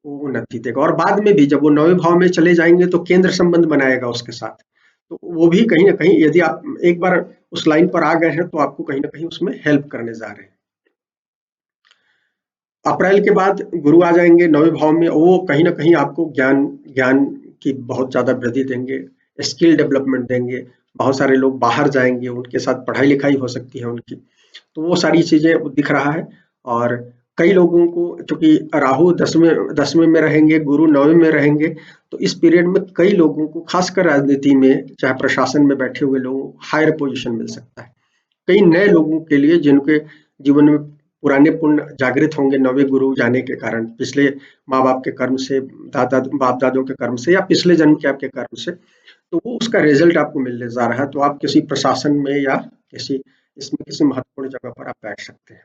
वो उन्नति देगा, और बाद में भी जब वो 9वें भाव में चले जाएंगे तो केंद्र संबंध बनाएगा उसके साथ। तो वो भी कहीं न कहीं यदि आप एक बार उस लाइन पर आ गए हैं तो आपको कहीं न कहीं उसमें हेल्प करने जा रहे हैं। अप्रैल के बाद गुरु आ जाएँगे 9वें भाव में, वो कहीं न कहीं आपको ज्ञान ज्ञान की बहुत ज़्यादा वृद्धि देंगे, स्किल डेवलपमेंट देंगे, बहुत सारे लोग बाहर जाएँगे, उनके साथ पढ़ाई-लिखाई हो सकती है उनकी। तो वो सारी चीज़ें दिख रहा है। और कई लोगों को, चूँकि राहु 10वें में रहेंगे, गुरु 9वें में रहेंगे, तो इस पीरियड में कई लोगों को खासकर राजनीति में, चाहे प्रशासन में बैठे हुए लोगों को हायर पोज़ीशन मिल सकता है। कई नए लोगों के लिए जिनके जीवन में पुराने पुण्य जागृत होंगे 9वें गुरु जाने के कारण, पिछले माँ-बाप के कर्म से, बाप-दादों के कर्म से या पिछले जन्म के आपके कर्म से, तो वो उसका रिज़ल्ट आपको मिलने जा रहा है। तो आप किसी प्रशासन में या किसी महत्वपूर्ण जगह पर आप बैठ सकते हैं।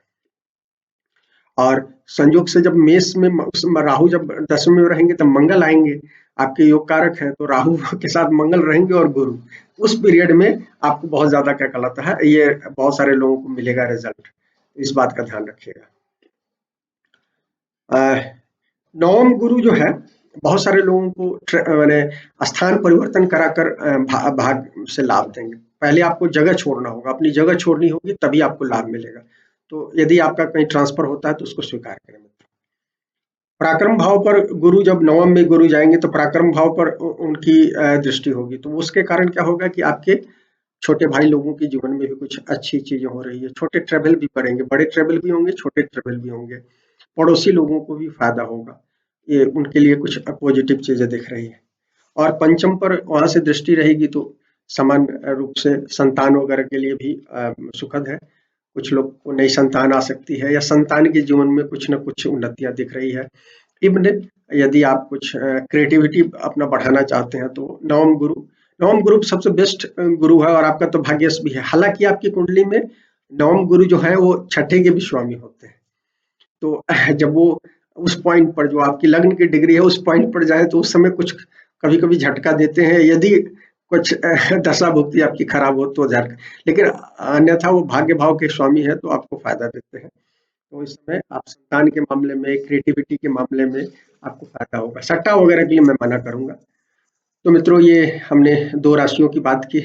और संयोग से जब मेष में राहु जब 10वें में रहेंगे तब मंगल आएँगे, आपके योग कारक हैं, तो राहु के साथ मंगल रहेंगे और गुरु। उस पीरियड में आपको बहुत ज़्यादा क्या कहलाता है, ये बहुत सारे लोगों को मिलेगा रिज़ल्ट, इस बात का ध्यान रखिएगा। 9वाँ गुरु जो है, बहुत सारे लोगों को माने स्थान परिवर्तन कराकर भाग से लाभ देंगे। पहले आपको जगह छोड़ना होगा, अपनी जगह छोड़नी होगी तभी आपको लाभ मिलेगा। तो यदि आपका कहीं ट्रांसफ़र होता है तो उसको स्वीकार करें मित्र। पराक्रम भाव पर गुरु, जब 9वें में गुरु जाएँगे तो पराक्रम भाव पर उनकी दृष्टि होगी, तो उसके कारण क्या होगा कि आपके छोटे भाई लोगों के जीवन में भी कुछ अच्छी चीज़ें हो रही है। छोटे ट्रैवल भी करेंगे, बड़े ट्रैवल भी होंगे, छोटे ट्रैवल भी होंगे। पड़ोसी लोगों को भी फ़ायदा होगा। ये उनके लिए कुछ पॉज़िटिव चीज़ें दिख रही हैं। और पंचम पर वहाँ से दृष्टि रहेगी तो सामान्य रूप से संतान वगैरह के लिए भी सुखद है। कुछ लोग को नई संतान आ सकती है या संतान के जीवन में कुछ न कुछ उन्नतियाँ दिख रही है। इब्न यदि आप कुछ क्रिएटिविटी अपना बढ़ाना चाहते हैं तो नवम गुरु सबसे बेस्ट गुरु है और आपका तो भाग्यश भी है। हालाँकि आपकी कुंडली में नवम गुरु जो है वो छठे के भी स्वामी होते हैं। तो जब वो उस पॉइंट पर, जो आपकी लग्न की डिग्री है, उस पॉइंट पर जाए तो उस समय कुछ कभी-कभी झटका देते हैं। यदि कुछ दशा भुक्ति आपकी खराब हो तो लेकिन अन्यथा वो भाग्य भाव के स्वामी है तो आपको फ़ायदा देते हैं। तो इस समय आप संतान के मामले में, क्रिएटिविटी के मामले में आपको फ़ायदा होगा। सट्टा वगैरह के लिए मैं मना करूँगा। तो मित्रों, ये हमने 2 राशियों की बात की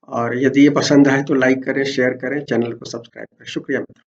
और यदि ये पसंद आए तो लाइक करें, शेयर करें, चैनल को सब्सक्राइब करें। शुक्रिया मित्रों।